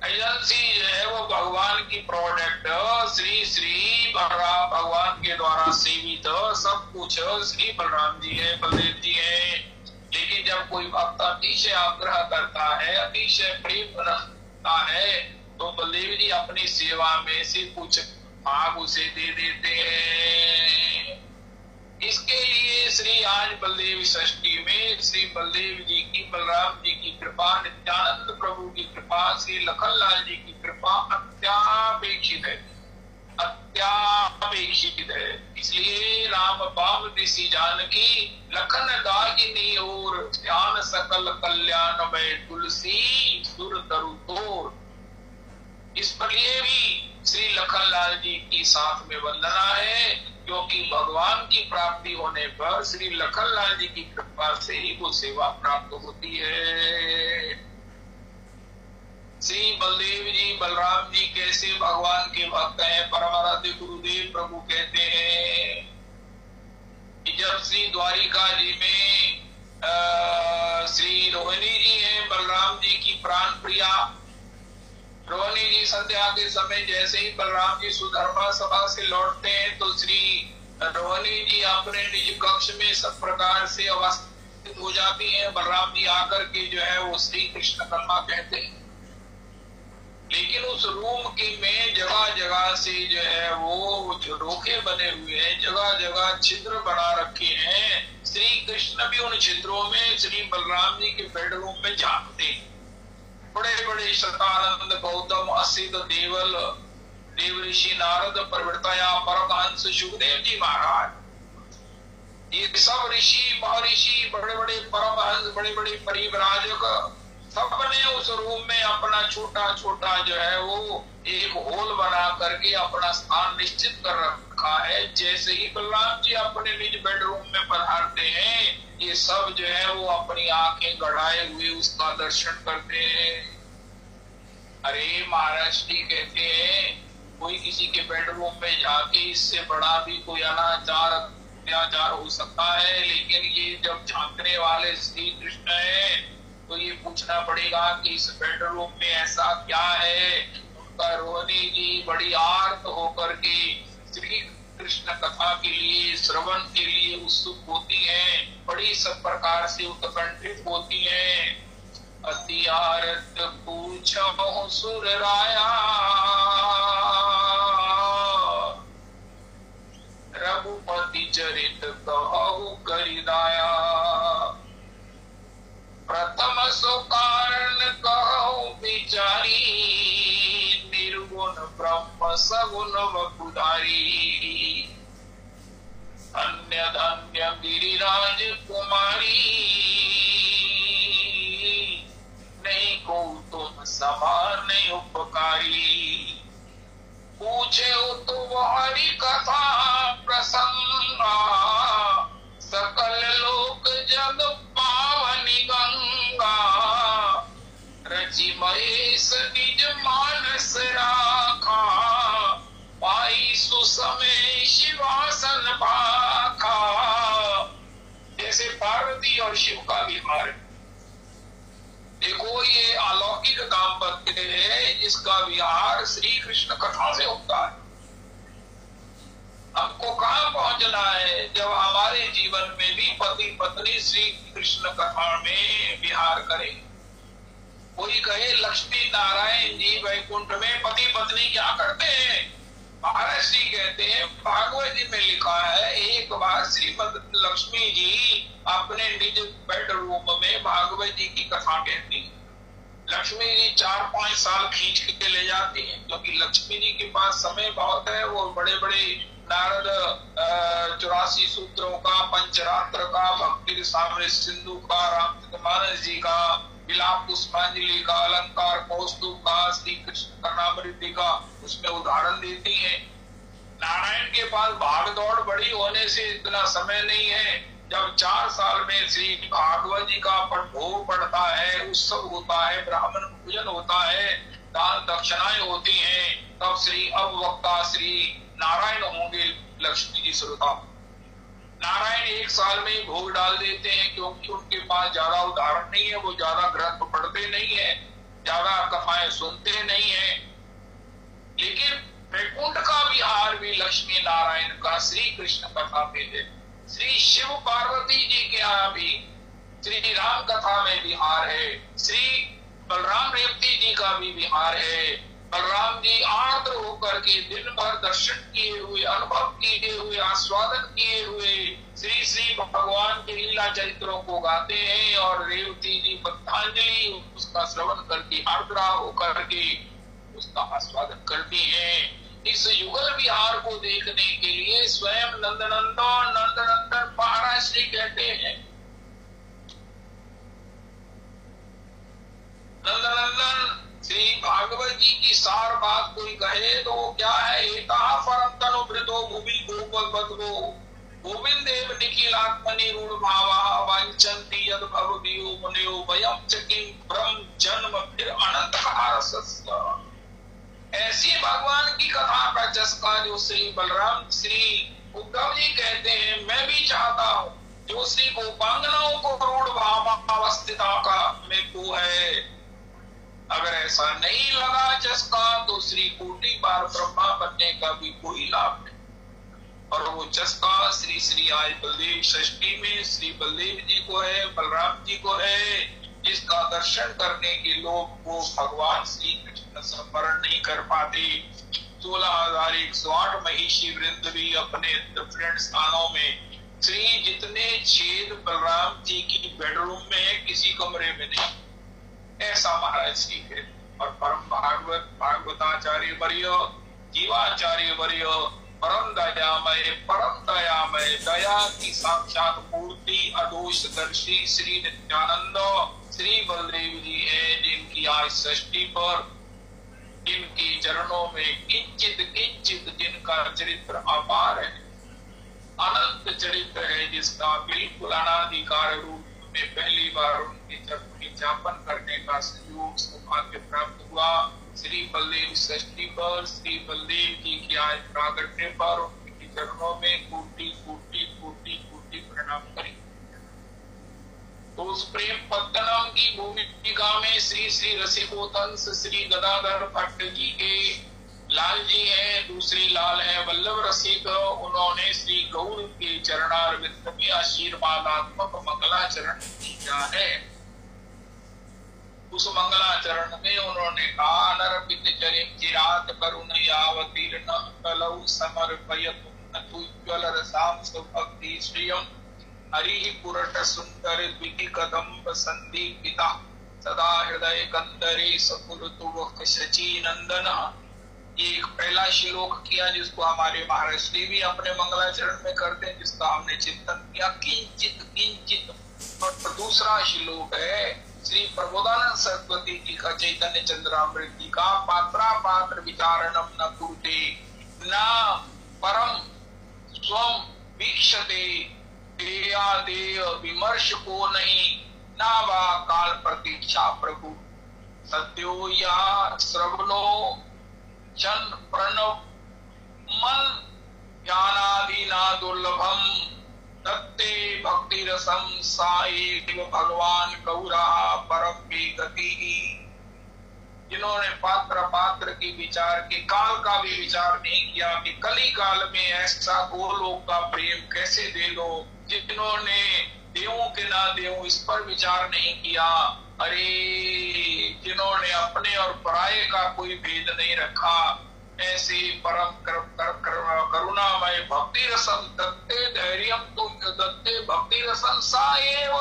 [SPEAKER 1] एजेंसी जो है वो भगवान की प्रोडक्ट श्री बलराम भगवान के द्वारा सेवित सब कुछ श्री बलराम जी है, बलदेव जी है। लेकिन जब कोई भक्त अतिशय आग्रह करता है, अतिशय प्रेम रखता है, तो बलदेव जी अपनी सेवा में से कुछ भाग उसे दे देते हैं। इसके लिए श्री आज बलदेव षष्ठी में श्री बलदेव जी की, बलराम जी की कृपा, नित्यानंद प्रभु की कृपा, श्री लखनलाल जी की कृपा अत्यापेक्षित है, अत्यापेक्षित है। इसलिए राम पाम दिसी जानकी लखन दाहिनी ओर, ध्यान सकल कल्याण में तुलसी सुर तरु तोर। इस पर लिए भी श्री लखनलाल जी की साथ में वंदना है, क्योंकि भगवान की प्राप्ति होने पर श्री लखनलाल जी की कृपा से ही वो सेवा प्राप्त होती है। श्री बलदेव जी बलराम जी कैसे भगवान के भक्त हैं। परमाराध्य गुरुदेव प्रभु कहते हैं कि जब श्री द्वारिका जी में श्री रोहिणी जी हैं बलराम जी की प्राण प्रिया। रोहिणी जी संध्या के समय जैसे ही बलराम जी सुधर्मा सभा से लौटते हैं तो श्री रोहिणी जी अपने निज कक्ष में सब प्रकार से अवस्थित हो जाती हैं। बलराम जी आकर के जो है वो श्री कृष्ण कथा कहते हैं। लेकिन उस रूम के में जगह जगह से जो है वो झरोखे बने हुए हैं, जगह जगह छिद्र बना रखे हैं। श्री कृष्ण भी उन छिद्रों में श्री बलराम जी के बेडरूम में झांकते हैं। बड़े बड़े शतानंद गौतम असित देवल देव ऋषि नारद प्रवृत्तया परमहंस सुखदेव जी महाराज, ये सब ऋषि महर्षि बड़े बड़े परमहंस बड़े बड़े परिव्राजक सबने उस रूम में अपना छोटा छोटा जो है वो एक होल बना करके अपना स्थान निश्चित कर रखा है। जैसे ही बलराम जी अपने निज बेडरूम में पधारते हैं, ये सब जो है वो अपनी आंखें गड़ाए हुए उसका दर्शन करते हैं। अरे महाराज जी कहते हैं कोई किसी के बेडरूम में जाके इससे बड़ा भी कोई अनाचार अत्याचार हो सकता है, लेकिन ये जब झांकने वाले श्री कृष्ण है तो ये पूछना पड़ेगा कि इस बेडरूम में ऐसा क्या है। उनका रोहिणी जी बड़ी आर्त होकर के श्री कृष्ण कथा के लिए श्रवण के लिए उत्सुक होती हैं, बड़ी सब प्रकार से उत्कंठित होती हैं। अति आरत पूछो सुर राया, रघुपति चरित कहु करिदाया। प्रथम सो कारण कहु विचारी, निर्गुण ब्रह्म सगुण वपुधारी। अन्य धन्य गिरिराज कुमारी, नहीं को तुम समान उपकारी। पूछे तो हरि कथा प्रसंगा, सकल लोक जग पावनी गंगा। रचि महेश निज मानस राखा, पाई सुसमय शिवासन भाखा। जैसे पार्वती और शिव का विवाह। देखो ये अलौकिक दाम्पत्य है जिसका विहार श्री कृष्ण कथा से होता है। हमको कहाँ पहुंचना है जब हमारे जीवन में भी पति पत्नी श्री कृष्ण कथा में विहार करें। कोई कहे लक्ष्मी नारायण जी वैकुंठ में पति पत्नी क्या करते हैं? महाराज श्री कहते हैं भागवत जी में लिखा है, एक बार श्रीमद लक्ष्मी जी अपने निज बेडरूम में भागवत जी की कथा कहती हैं। लक्ष्मी जी 4-5 साल खींच के ले जाती हैं, क्योंकि लक्ष्मी जी के पास समय बहुत है। वो बड़े बड़े नारद 84 सूत्रों का, पंचरात्र का, भक्ति सामने सिंधु का, रामचरितमानस जी का, विलाप पुष्पांजलि का, अलंकार कौस्तुभ का, श्री कृष्ण कर्णामृति का उसमें उदाहरण देती हैं। नारायण के पास भाग दौड़ बड़ी होने से इतना समय नहीं है। जब 4 साल में श्री भागवत जी का भोग पड़ता है, उत्सव होता है, ब्राह्मण पूजन होता है, दान दक्षिणाएं होती हैं, तब श्री अब वक्ता श्री नारायण होंगे लक्ष्मी जी श्रोता। नारायण 1 साल में ही भोग डाल देते हैं, क्योंकि उनके पास ज्यादा उदाहरण नहीं है, वो ज्यादा ग्रंथ पढ़ते नहीं है, ज्यादा कथाएं सुनते नहीं है। लेकिन वैकुंठ का विहार भी लक्ष्मी नारायण का श्री कृष्ण कथा में है। श्री शिव पार्वती जी के यहाँ भी श्री राम कथा में विहार है। श्री बलराम रेवती जी का भी विहार है। बलराम जी आर्द्र होकर के दिन भर दर्शन किए हुए, अनुभव किए हुए, आस्वादन किए हुए श्री श्री भगवान के लीला चरित्रों को गाते हैं, और रेवती जी पतंजलि उसका श्रवण करके आर्द्रा होकर के उसका आस्वादन करती हैं। इस युगल विहार को देखने के लिए स्वयं नंदनंदन महाराज श्री कहते हैं, नंदनंदन श्री भागवत जी की सार बात कोई कहे तो क्या है, एता परम तनुभृतो भूमि गोपल्पद्मो गोविंद देव निखिलात्मनि रूढ़ भावा वांछन्ति यद भवदियो मुनियो वयं च किं ब्रह्म जन्म फिर अनंत हारसस्य। ऐसी भगवान की कथा का चस्का जो श्री बलराम श्री उद्धव जी कहते हैं, मैं भी चाहता हूँ जो श्री गोपांगनाओं को रूढ़ भावावस्थिता का मृत्यु है। अगर ऐसा नहीं लगा चस्का तो श्री कोटि बार ब्रह्मा बनने का भी कोई लाभ नहीं। और वो चस्का श्री श्री आज बलदेव षष्ठी में श्री बलदेव जी को है, बलराम जी को है, जिसका दर्शन करने के लोग वो भगवान श्री कृष्ण स्मरण नहीं कर पाते। 16,108 महिषी वृंद भी अपने डिफरेंट स्थानों में श्री जितने छेद बलराम जी की बेडरूम में है, किसी कमरे में नहीं। ऐसा महाराज श्री है। और परम भागवताचार्य वर्य, जीवाचार्य वर्य, परम दयामय दया की साक्षात मूर्ति अदोषदर्शी श्री नित्यानंद श्री बलदेव जी है, जिनकी आज षष्ठी पर जिनके चरणों में किंचित किंचित जिनका चरित्र अपार है, अनंत चरित्र है, जिसका बिल्कुल अनाधिकार रूप में पहली बार उनके चरण की जापन करने का संयोग सौभाग्य प्राप्त हुआ। श्री बलदेव षष्ठी पर श्री बलदेव जी की आज प्रागट्य पर उनके चरणों में कोटि कोटि कोटि कोटि प्रणाम करें। तो उस प्रेम पत्तनम की भूमिका में श्री श्री रसिकोतंस श्री गदाधर भट्ट जी के लाल जी हैं, दूसरी लाल है वल्लभ रसिक। उन्होंने श्री गौर के चरणारविंद में आशीर्वादात्मक मंगलाचरण किया है। उस मंगलाचरण में उन्होंने कहा, नरपित चरिम चिरात करुण यावतीर्न कलौ समर्पयतु उज्ज्वल रसाम भक्ति श्रियम हरि पुरट सुंदर द्विति कदम्ब संदीपिता सदा हृदय कंदरे सकुल तुवक शची नंदन। एक पहला श्लोक किया जिसको हमारे महाराज श्री भी अपने मंगलाचरण में करते हैं, जिसका हमने चिंतन किया किंचित किंचित। और दूसरा श्लोक है श्री प्रबोधानंद सरस्वती जी का चैतन्य चंद्रामृत जी का, पात्रा पात्र विचारणम न कुरुते न परम स्वम वीक्षते देया देय विमर्श को नहीं ना वा काल प्रतीक्षा प्रभु सत्यो या श्रवणो जन प्रणव मन ज्ञानादीना दुर्लभम तत्ते भक्ति रसम साईव भगवान गौरा परम की गति। जिन्होंने पात्र पात्र की विचार के काल का भी विचार नहीं किया कि कली काल में ऐसा गोलोक का प्रेम कैसे दे दो, जिन्होंने देवों के ना देवों इस पर विचार नहीं किया, अरे जिन्होंने अपने और पराये का कोई भेद नहीं रखा, ऐसे परम करुणामय भक्ति रसम दत्ते धैर्यम तो दत्ते भक्ति रसम सा एव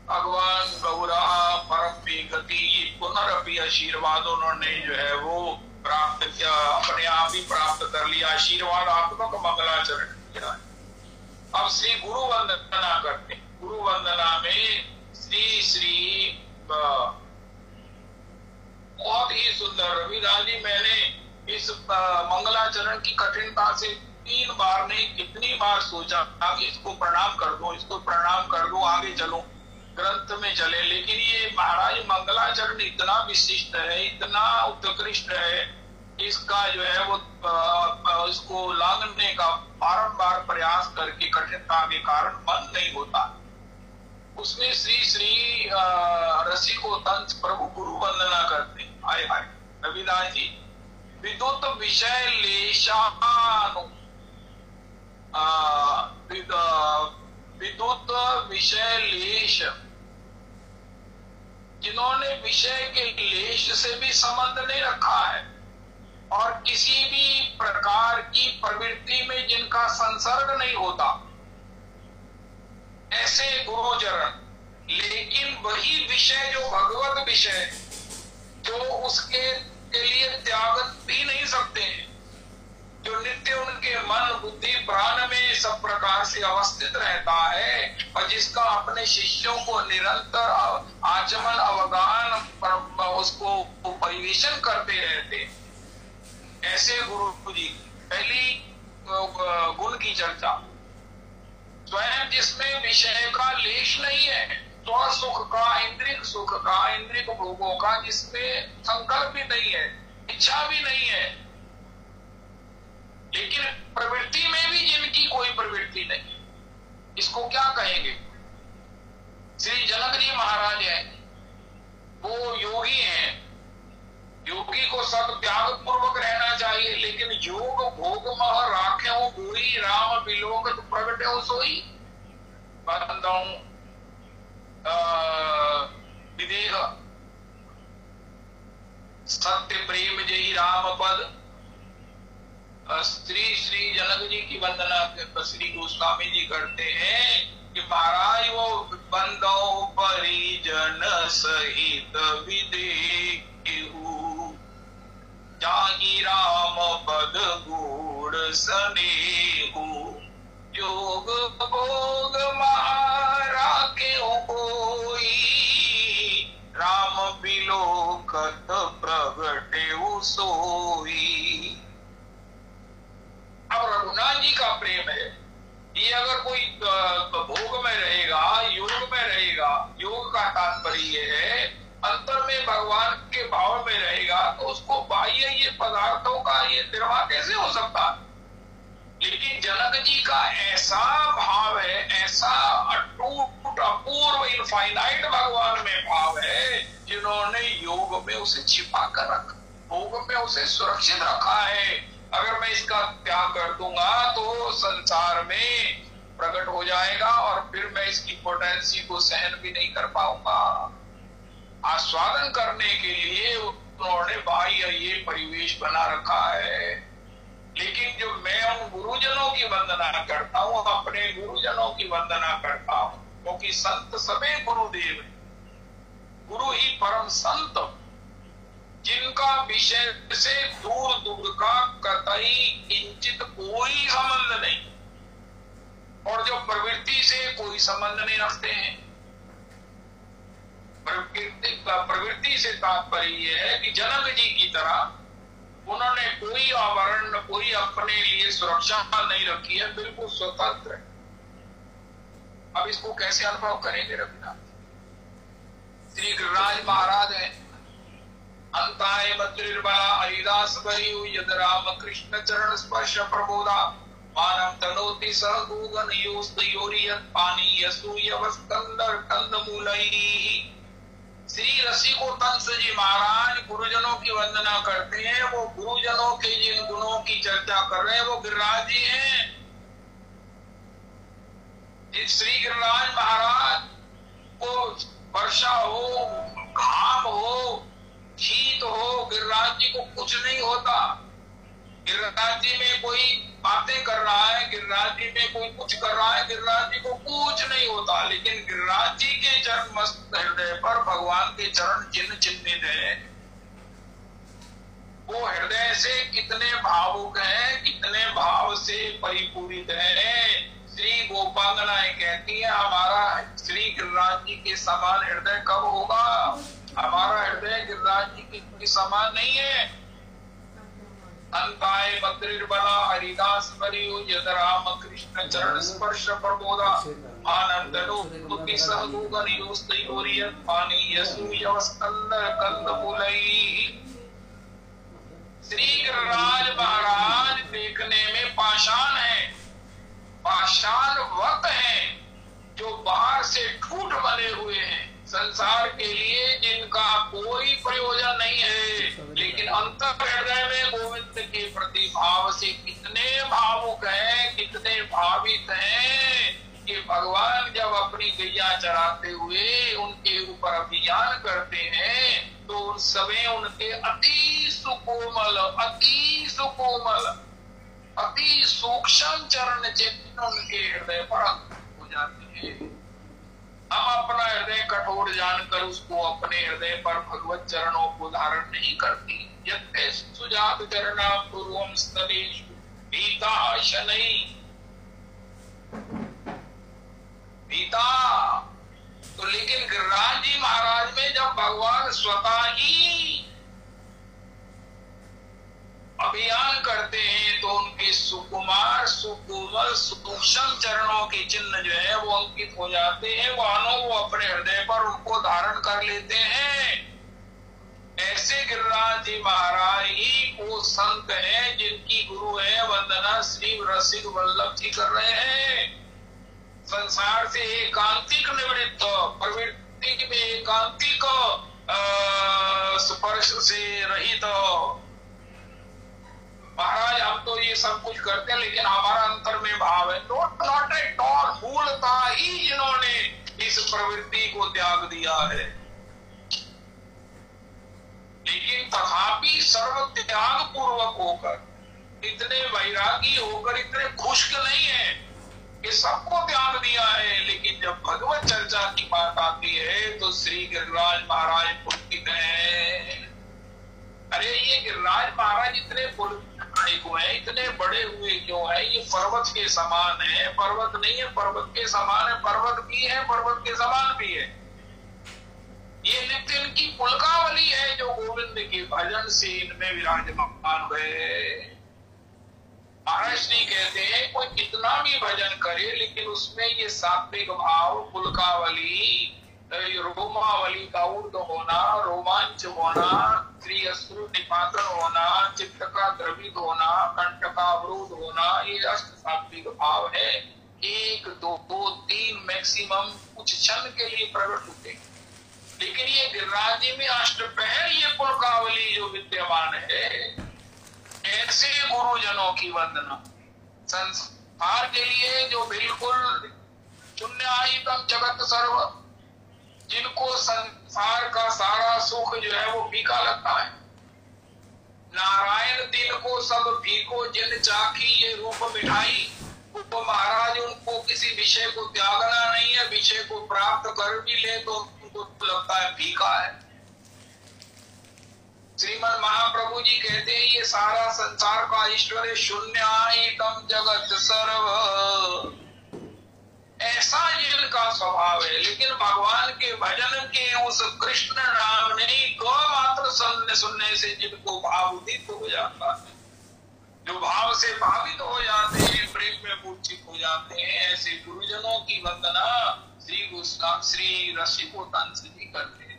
[SPEAKER 1] भगवान गौरा परम गति पुनरअपि आशीर्वाद उन्होंने जो है वो प्राप्त किया, अपने आप ही प्राप्त कर लिया, आशीर्वादात्मक मंगलाचरण किया। अब श्री गुरु वंदना करते। गुरु वंदना में श्री श्री बहुत ही सुंदर। रविदास जी, मैंने इस मंगलाचरण की कठिनता से 3 बार नहीं कितनी बार सोचा कि इसको प्रणाम कर दो, इसको प्रणाम कर दो, आगे चलो, ग्रंथ में चले। लेकिन ये महाराज मंगलाचरण इतना विशिष्ट है, इतना उत्कृष्ट है, इसका जो है वो इसको लांघने का बारंबार प्रयास करके कठिनता के कारण मन नहीं होता। उसमें श्री श्री रसिको तंस प्रभु गुरु वंदना करते। हाय हाय रविदास जी, विद्युत विषय लेशानु विद्युत विषय लेश, जिन्होंने विषय के लेश से भी संबंध नहीं रखा है और किसी भी प्रकार की प्रवृत्ति में जिनका संसर्ग नहीं होता, ऐसे गुरुचरण। लेकिन वही विषय जो भगवत विषय, जो उसके लिए त्याग भी नहीं सकते हैं, जो नित्य उनके मन बुद्धि प्राण में सब प्रकार से अवस्थित रहता है और जिसका अपने शिष्यों को निरंतर आचमन अवगाहन उसको परिवेशन करते रहते, ऐसे गुरु जी। पहली गुण की चर्चा, स्वयं जिसमें विषय का लेश नहीं है, स्व सुख का, इंद्रिक सुख का, इंद्रिक भोगों का जिसमें संकल्प भी नहीं है, इच्छा भी नहीं है, लेकिन प्रवृत्ति में भी जिनकी कोई प्रवृत्ति नहीं, इसको क्या कहेंगे? श्री जनक जी महाराज हैं, वो योगी हैं। योगी को सब त्याग पूर्वक रहना चाहिए, लेकिन योग भोग मह राख्यो गोई राम बिलोकत प्रगट्यो सोई बंदौ विदेह सत्य प्रेम जय राम पद। श्री श्री जनक जी की वंदना श्री गोस्वामी जी करते हैं कि महाराज वो बंदौ परिजन सहित विदेहु जागी राम पद गूढ़ स्नेहु योग भोग महाराखे कोई राम बिलोकत प्रगटे सोई। अब रघुनाथ जी का प्रेम है, ये अगर कोई भोग में रहेगा, योग में रहेगा, योग का तात्पर्य है अंतर में भगवान के भाव में रहेगा, तो उसको बाह्य ये पदार्थों का ये निर्वाह कैसे हो सकता? लेकिन जनक जी का ऐसा भाव है, ऐसा अटूट अपूर्व इनफाइनाइट भगवान में भाव है, जिन्होंने योग में उसे छिपा कर रखा, भोग में उसे सुरक्षित रखा है। अगर मैं इसका त्याग कर दूंगा तो संसार में प्रकट हो जाएगा और फिर मैं इसकी पोटेंसी को सहन भी नहीं कर पाऊंगा। आस्वादन करने के लिए उन्होंने बाह्य ये परिवेश बना रखा है। लेकिन जो मैं उन गुरुजनों की वंदना करता हूँ, अपने गुरुजनों की वंदना करता हूँ, क्योंकि संत सबे गुरुदेव, गुरु ही परम संत, जिनका विषय से दूर दूर का कतई किंचित कोई संबंध नहीं और जो प्रवृत्ति से कोई संबंध नहीं रखते हैं। प्रवृत्ति से तात्पर्य है कि जनक जी की तरह उन्होंने कोई आवरण, कोई अपने लिए सुरक्षा नहीं रखी है, बिल्कुल स्वतंत्र है। अब इसको कैसे अनुभव करेंगे रघुनाथ? श्री गिरिराज महाराज है, अंताय मत्रिर्बला हरिदास भरियु यद राम कृष्ण चरण स्पर्श प्रबोधा मानव तनोति सह गूगन योस्तयोरियत पानी यसूय वस्कंदर कंदमूलई। श्री रसिको तंस जी महाराज गुरुजनों की वंदना करते हैं। वो गुरुजनों के जिन गुणों की चर्चा कर रहे हैं वो गिरिराज जी हैं। श्री गिरिराज महाराज को वर्षा हो, घाम हो, शीत हो, गिरिराज जी को कुछ नहीं होता। गिरिराज जी में कोई बातें कर रहा है, गिरिराज जी में कोई कुछ कर रहा है, गिरिराज जी को कुछ नहीं होता। लेकिन गिरिराज जी के चरण मस्त हृदय पर भगवान के चरण चिन्ह चिन्हित है। वो हृदय से कितने भावुक हैं, कितने भाव से परिपूरित है। श्री गोपांगनाएं कहती है हमारा श्री गिरिराज जी के समान हृदय कब होगा? हमारा हृदय गिरिराज जी के समान नहीं है। अंताय बद्रिर्बला हरिदास बलियो यद राम कृष्ण चरण स्पर्श प्रबोधा आनंदनो बुद्धि सहदुगन योस्तयोरियत पानी यसु यवस्कंद कंदमूलई। श्री गिरिराज महाराज देखने में पाषाण है, पाषाण वत है, जो बाहर से ठूठ बने हुए हैं, संसार के लिए जिनका कोई प्रयोजन नहीं है, लेकिन अंतर हृदय में गोविंद के प्रति भाव से कितने भावुक हैं, कितने भावित हैं कि भगवान जब अपनी गैया चराते हुए उनके ऊपर अभियान करते हैं तो उन समय उनके अति सुकोमल, अति सुकोमल, अति सूक्ष्म चरण चिन्ह उनके हृदय पर हो जाते हैं। हम अपना हृदय कठोर जानकर उसको अपने हृदय पर भगवत चरणों को धारण नहीं करती। यत्ते सुजात चरणा पूर्वम स्तनेषु भीता शनै भीता। तो लेकिन गिरिराज जी महाराज में जब भगवान स्वतः ही अभियान करते हैं तो उनके सुकुमार सुकोमल सूक्ष्म चरणों के चिन्ह जो है वो अंकित हो जाते हैं। वाहनों वो अपने हृदय पर उनको धारण कर लेते हैं। ऐसे गिरिराज जी महाराज ही वो संत हैं जिनकी गुरु है वंदना श्री रसिक वल्लभ जी कर रहे हैं। संसार से एकांतिक निवृत्त, प्रवृत्ति में एकांतिक स्पर्श से रहित। महाराज हम तो ये सब कुछ करते हैं लेकिन हमारा अंतर में भाव है नॉट एट ऑल। मूलतः ही जिन्होंने इस प्रवृत्ति को त्याग दिया है, लेकिन तथापि सर्व त्याग पूर्वक होकर, इतने वैरागी होकर, इतने खुश्क नहीं है कि सबको त्याग दिया है। लेकिन जब भगवत चर्चा की बात आती है तो श्री गिरिराज महाराज पुलकित हैं। अरे ये गिरिराज महाराज इतने पुलकित क्यों है, इतने बड़े हुए क्यों है? ये पर्वत के समान है, पर्वत नहीं है, पर्वत के समान है, पर्वत भी है, पर्वत के समान भी है। ये नित्य इनकी पुलकावली है जो गोविंद के भजन से इनमें विराजमान हुए। महाराज श्री कहते हैं कोई कितना भी भजन करे लेकिन उसमें ये सात्विक भाव, पुलकावली, रोमावली का ऊर्ध होना, रोमांच होना, श्री अश्रु निपातन होना, चित्त का द्रवित होना, कंठ का अवरोध होना, ये अष्ट सात्विक भाव है। 1, 2, 3 मैक्सिमम कुछ क्षण के लिए प्रकट होते। लेकिन ये गिरिराज जी में अष्टपहर ये पुलकावली जो विद्यमान है, ऐसे गुरुजनों की वंदना संसार के लिए जो बिल्कुल शून्याहितम जगत सर्व, जिनको संसार का सारा सुख जो है वो फीका लगता है। नारायण दिन को सब फीको जिन चाखी ये रूप मिठाई। तो महाराज उनको किसी विषय को त्यागना नहीं है, विषय को प्राप्त कर भी ले तो उनको लगता है फीका है। श्रीमद महाप्रभु जी कहते हैं ये सारा संसार का ईश्वर है, शून्याहितम जगत सर्व, ऐसा जिनका स्वभाव है। लेकिन भगवान के भजन के उस कृष्ण नाम नहीं गो मात्र सुनने से जिनको भाव उदित हो जाता है, जो भाव से भावित हो जाते हैं, प्रेम में मूर्छित हो जाते हैं, ऐसे गुरुजनों की वंदना श्री गोस्वामी श्री रसिकोतंस जी करते हैं।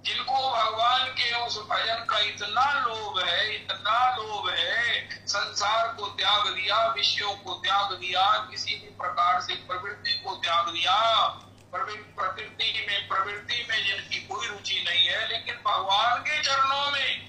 [SPEAKER 1] जिनको भगवान के उस भजन का इतना लोभ है, इतना लोभ है, संसार को त्याग दिया, विषयों को त्याग दिया, किसी भी प्रकार से प्रवृत्ति को त्याग दिया, प्रवृत्ति में जिनकी कोई रुचि नहीं है, लेकिन भगवान के चरणों में।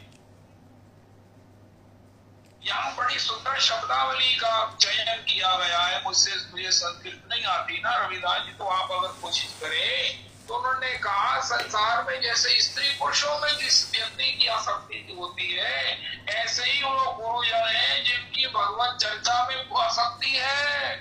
[SPEAKER 1] यहाँ बड़ी सुंदर शब्दावली का चयन किया गया है। मुझे संस्कृत नहीं आती ना रविदास जी, तो आप अगर कोशिश करें तो उन्होंने कहा संसार में जैसे स्त्री पुरुषों में जिस व्यक्ति की आसक्ति होती है, ऐसे ही वो गुरुजन हैं जिनकी भगवत चर्चा में आसक्ति है।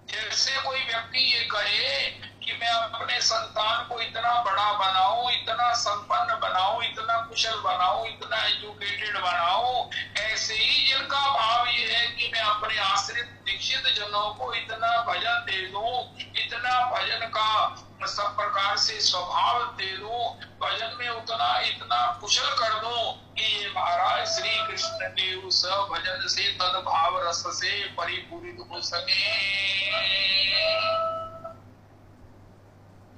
[SPEAKER 1] जैसे कोई व्यक्ति ये कहे कि मैं अपने संतान को इतना बड़ा बनाऊं, इतना संपन्न बनाऊं, इतना कुशल बनाऊं, इतना एजुकेटेड बनाऊं, ऐसे ही जिनका भाव ये है कि मैं अपने आश्रित दीक्षित जनों को इतना भजन दे दूं, इतना भजन का सब प्रकार से स्वभाव दे दूं, भजन में उतना इतना कुशल कर दूं कि ये महाराज श्री कृष्ण के उस भजन से तद्भाव रस से परिपूरित हो सके।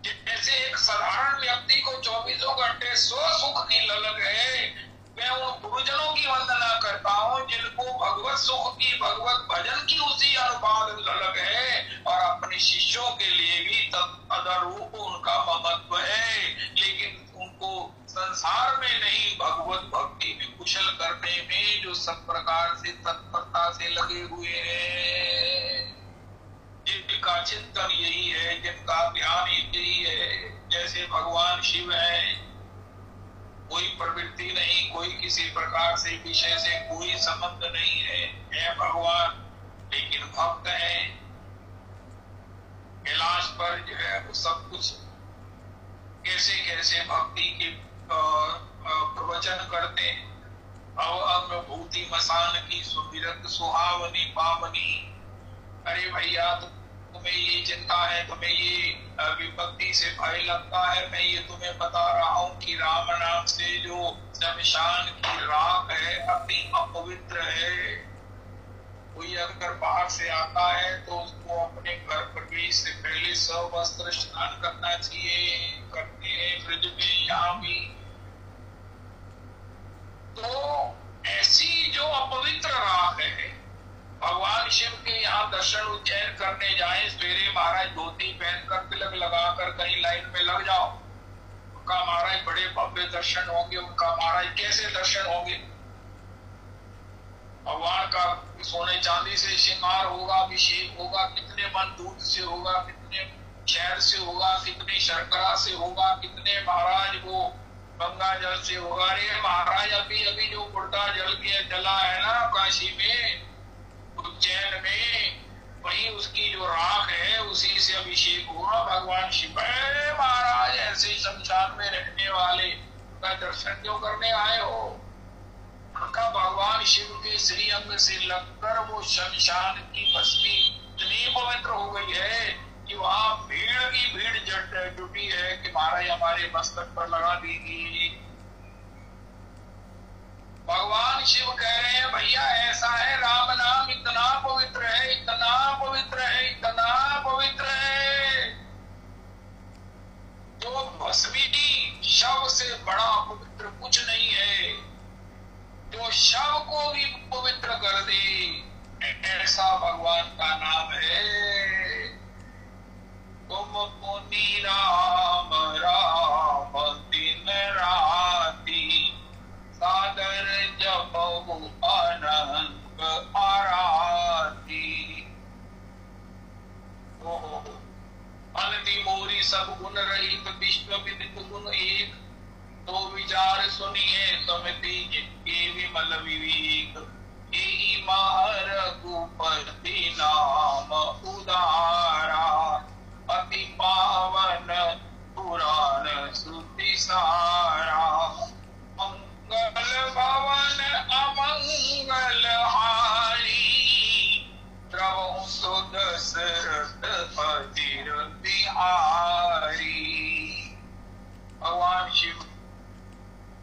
[SPEAKER 1] जैसे एक साधारण व्यक्ति को 24 घंटे स्व सुख की ललक है, मैं उन गुरुजनों की वंदना करता हूँ जिनको भगवत सुख की, भगवत भजन की उसी अनुपात ललक है, और अपने शिष्यों के लिए भी तदरूप उनका महत्व है, लेकिन उनको संसार में नहीं, भगवत भक्ति में कुशल करने में जो सब प्रकार से तत्परता से लगे हुए हैं, जिनका चिंतन यही है, जिनका ज्ञान यही है। जैसे भगवान शिव है, कोई प्रवृत्ति नहीं, कोई किसी प्रकार से विषय से कोई संबंध नहीं है भगवान, लेकिन भक्त है। कैलाश पर जो है वो सब कुछ कैसे कैसे भक्ति के प्रवचन करते हैं। अनुभूति मसान की सुमिरत सुहावनी पावनी। अरे भैया, तुम्हें ये चिंता है, तुम्हें ये विपत्ति से भय लगता है, मैं ये तुम्हें बता रहा हूँ कि राम नाम से जो शमशान की राख है अति अपवित्र है। कोई अगर बाहर से आता है तो उसको अपने घर प्रवेश से पहले सवस्त्र स्नान करना चाहिए, करते हैं ब्रज में यहाँ भी। तो ऐसी जो अपवित्र राख है, भगवान शिव के यहाँ दर्शन उज्जैन करने जाए, सवेरे महाराज धोती पहनकर तिलक लगाकर कहीं लाइन में लग जाओ, उनका महाराज बड़े भव्य दर्शन होंगे। उनका महाराज कैसे दर्शन होंगे? भगवान का सोने चांदी से श्रृंगार होगा, अभिषेक होगा, कितने मन दूध से होगा, कितने शहद से होगा, कितनी शर्करा से होगा, कितने महाराज वो गंगा जल से होगा। अरे महाराज अभी अभी जो गुर्दा जल के जला है ना काशी में, उज्जैन में, वही उसकी जो राख है उसी से अभिषेक हुआ भगवान शिव। महाराज ऐसे शमशान में रहने वाले का दर्शन क्यों करने आए हो? उनका भगवान शिव के श्री अंग से लगकर वो शमशान की भस्मी इतनी पवित्र हो गई है कि वहां भीड़ की भीड़ जुटी है कि महाराज हमारे मस्तक पर लगा दीजिए। भगवान शिव कह रहे हैं भैया ऐसा है, राम नाम इतना पवित्र है, इतना पवित्र है, इतना पवित्र है, जो भस्मी शव से बड़ा पवित्र कुछ नहीं है, जो शव को भी पवित्र कर दे, ऐसा भगवान का नाम है। तुम मुनि राम राम दिन राती, सागर जब अनंत आराती। अनति मोरी सब गुण रहित, विश्व विदित गुण एक, तो विचार सुनिए समिति जिनके विमल विवेक। यही रघुपति नाम उदारा, अति पावन पुराण श्रुति सारा। मंगल भवन अमंगल हारी, प्रभु सुदशरथ अजिर बिहारी। भगवान शिव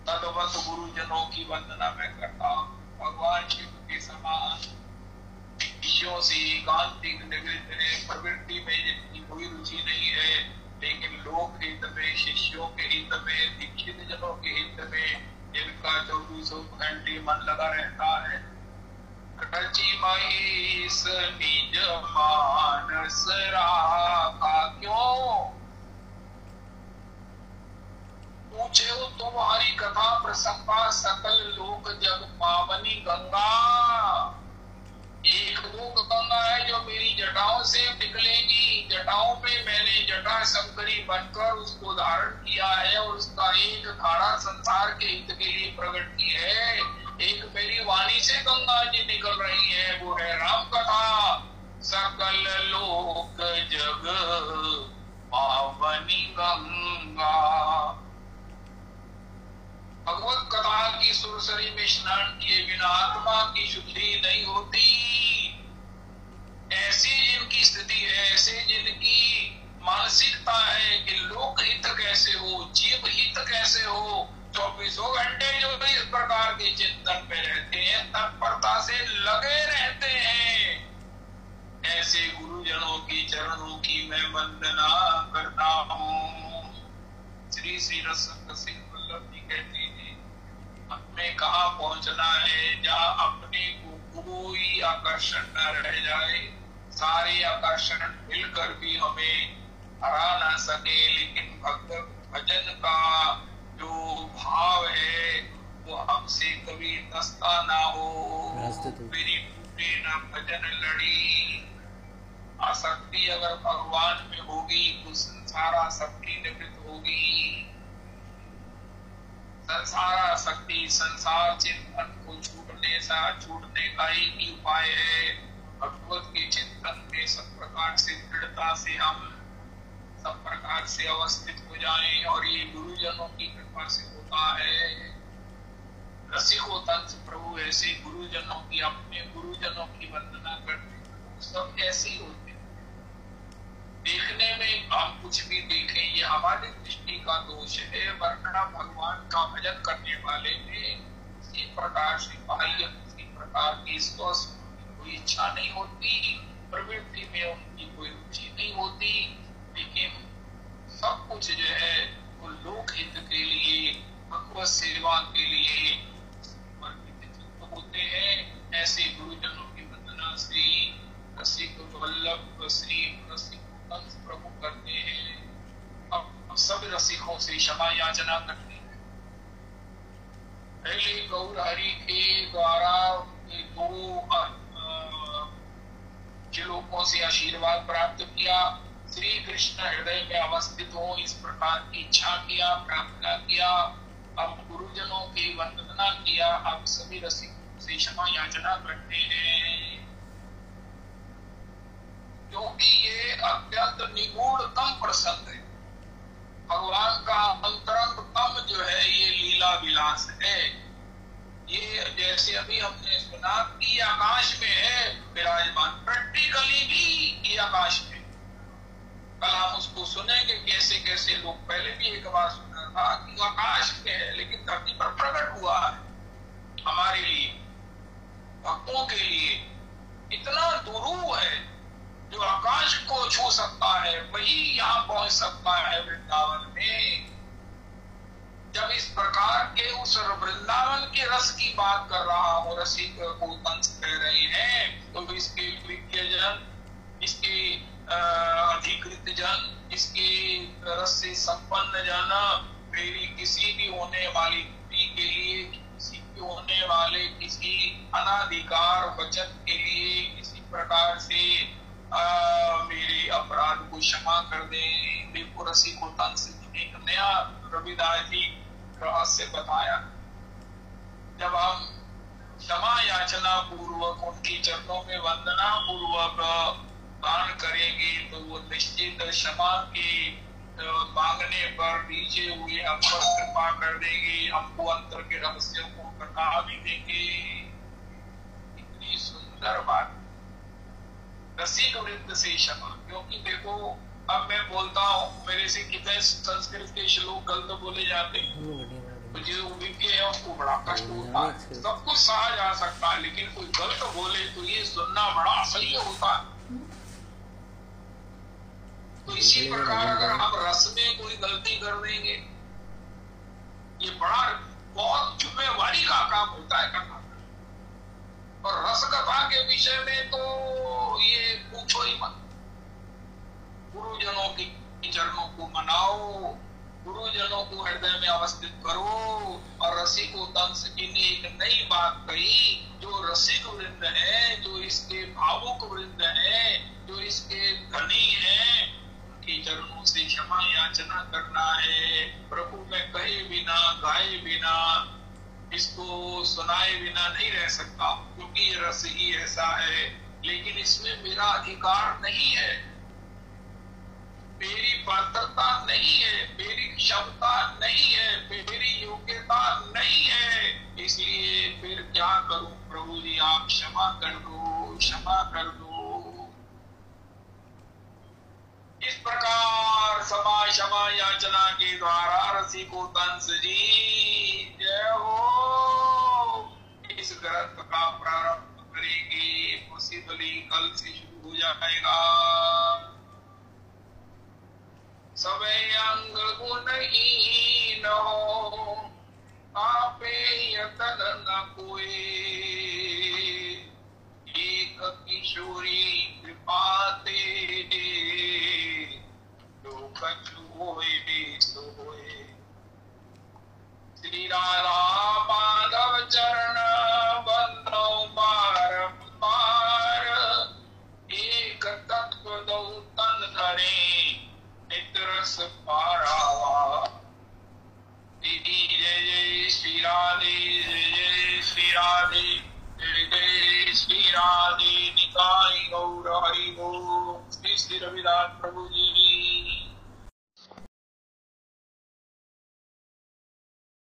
[SPEAKER 1] तदवत गुरुजनों की वंदना मैं करता हूँ। भगवान शिव के समान शिष्यों से एकांतिक निवृत्त प्रवृत्ति में जिनकी कोई रुचि नहीं है, लेकिन लोक हित में, शिष्यों के हित में, दीक्षित जनों के हित में जिनका 24 घंटे मन लगा रहता है। रचि महेश निज मानस राखा। क्यों पूछे हो? तुम्हारी कथा प्रसंगा सकल लोक जग पावनी गंगा। एक लोक गंगा है जो मेरी जटाओं से निकलेगी, जटाओं में मैंने जटा शंकरी बनकर उसको धारण किया है और उसका एक धारा संसार के हित के लिए प्रकट की है। एक मेरी वाणी से गंगा जी निकल रही है, वो है राम कथा। सकल लोक जग पावनी गंगा। भगवत कथा की सुरसरी में स्नान किए बिना आत्मा की शुद्धि नहीं होती। ऐसी जिनकी स्थिति है, ऐसे जिनकी मानसिकता है कि लोक हित कैसे हो, जीव हित कैसे हो, 24 घंटे जो इस प्रकार के चिंतन में रहते हैं, तत्परता से लगे रहते हैं, ऐसे गुरुजनों की चरणों की मैं वंदना करता हूँ। श्री श्री रसिक वल्लभ जी कहते हैं, हमें कहाँ पहुंचना है जहाँ अपने को कोई आकर्षण न रह जाए। सारे आकर्षण मिलकर भी हमें हरा ना सके, लेकिन भगवत भजन का जो भाव है वो हमसे कभी नस्ता ना हो। मेरी टूटे न भजन लड़ी। आसक्ति अगर भगवान में होगी तो संसार आसक्ति निवृत्त होगी। संसार आसक्ति, संसार चिंतन को छूटने का एक ही उपाय है। भगवत के चिंतन में सब प्रकार से दृढ़ता से हम सब प्रकार से अवस्थित हो जाएं, और ये गुरुजनों की कृपा से होता है। रसिको तंस प्रभु ऐसे गुरुजनों की, अपने गुरुजनों की वंदना करते, सब ऐसे ही होते। देखने में हम कुछ भी देखें ये हमारी दृष्टि का दोष है, वरना भगवान का भजन करने वाले में इसी प्रकार से बाह्य किसी प्रकार की स्वस्थ कोई इच्छा नहीं होती, प्रवृत्ति में उनकी कोई रुचि नहीं होती, लेकिन सब कुछ जो है वो लोक हित के लिए, भगवत सेवा के लिए होते हैं। ऐसे गुरुजनों की वंदना श्री रसिक वल्लभ श्री रसिक प्रभु करते हैं। अब सब रसिकों से क्षमा याचना करते हैं। पहले गौर हरि के द्वारा दो श्लोकों से आशीर्वाद प्राप्त किया। श्री कृष्ण हृदय में अवस्थित हो इस प्रकार की इच्छा किया, प्रार्थना किया। अब गुरुजनों की वंदना किया। अब सभी रसिकों से क्षमा याचना करते हैं, क्योंकि ये अत्यंत निगूढ़तम प्रसंग है। भगवान का अंतरंगतम जो है ये लीला विलास है। ये जैसे अभी हमने सुना कि आकाश में है विराजमान, प्रैक्टिकली भी ये आकाश में। कल हम उसको सुनेंगे कैसे कैसे लोग, पहले भी एक बार सुना था कि आकाश में है, लेकिन धरती पर प्रकट हुआ है हमारे लिए, भक्तों के लिए। इतना दुरूह है, जो आकाश को छू सकता है वही यहाँ पहुंच सकता है वृंदावन में। जब इस प्रकार के उस वृंदावन के रस की बात कर रहा हूँ, रसिक को कंस कह रहे हैं, तो इसके विज्ञ जन, इसके अधिकृत जन, इसके रस से संपन्न जन, मेरी किसी भी होने वाली के लिए, किसी भी होने वाले किसी अनाधिकार वचन के लिए किसी प्रकार से मेरे अपराध को क्षमा कर दे। देखो रसिक को तंस एक नया रविदास जी रहस्य बताया। जब हम क्षमा याचना पूर्वक उनकी चरणों में वंदना पूर्वक दान करेंगे तो वो निश्चित क्षमा के मांगने पर नीचे हुए हम पर कृपा कर देंगे, हमको अंतर के रहस्यों को बता भी देंगे। इतनी सुंदर बात रसिक वृंद से क्षमा। क्योंकि देखो अब मैं बोलता हूँ, मेरे से कितने संस्कृत के श्लोक गलत बोले जाते हैं, तो जो विज्ञ है उसको बड़ा कष्ट होता है। सब कुछ सहा जा सकता है, लेकिन कोई गलत बोले तो ये सुनना बड़ा असह्य होता है। तो इसी प्रकार अगर हम रस में कोई गलती कर देंगे, ये बड़ा बहुत जिम्मेवारी का काम होता है करना। और रस कथा के विषय में तो ये पूछो ही मत। गुरुजनों की चरणों को मनाओ, गुरुजनों को हृदय में अवस्थित करो। और रसिको तंस जी ने एक नई बात कही, जो रसिक वृंद है, जो इसके भावुक वृंद है, जो इसके धनी है, के चरणों से क्षमा याचना करना है। प्रभु मैं कहे बिना गाए बिना इसको सुनाए बिना नहीं रह सकता, क्योंकि ये रस ही ऐसा है। लेकिन इसमें मेरा अधिकार नहीं है, मेरी पात्रता नहीं है, मेरी क्षमता नहीं है, मेरी योग्यता नहीं है। इसलिए फिर क्या करूं प्रभु जी, आप क्षमा कर दो, क्षमा कर दो। इस प्रकार क्षमा क्षमा याचना के द्वारा रसिको तंस जी जय हो इस ग्रंथ का प्रारंभ करेंगे। मुसीबली कल से शुरू हो जाएगा। सबे अंग गुणहीन हो, आपे यतन न कोई, एक किशोरी कृपा तेरे, जो कछु होए सो होए। श्री राधा माधव चरण बंदो बारंबार, एक तत्व दो तन धरे, नितरस पारावा। जय जय श्री राधे, जय जय श्री राधे, जय जय श्री राधे। निताई गौर हरि गो। श्री श्री रविदास प्रभु जी।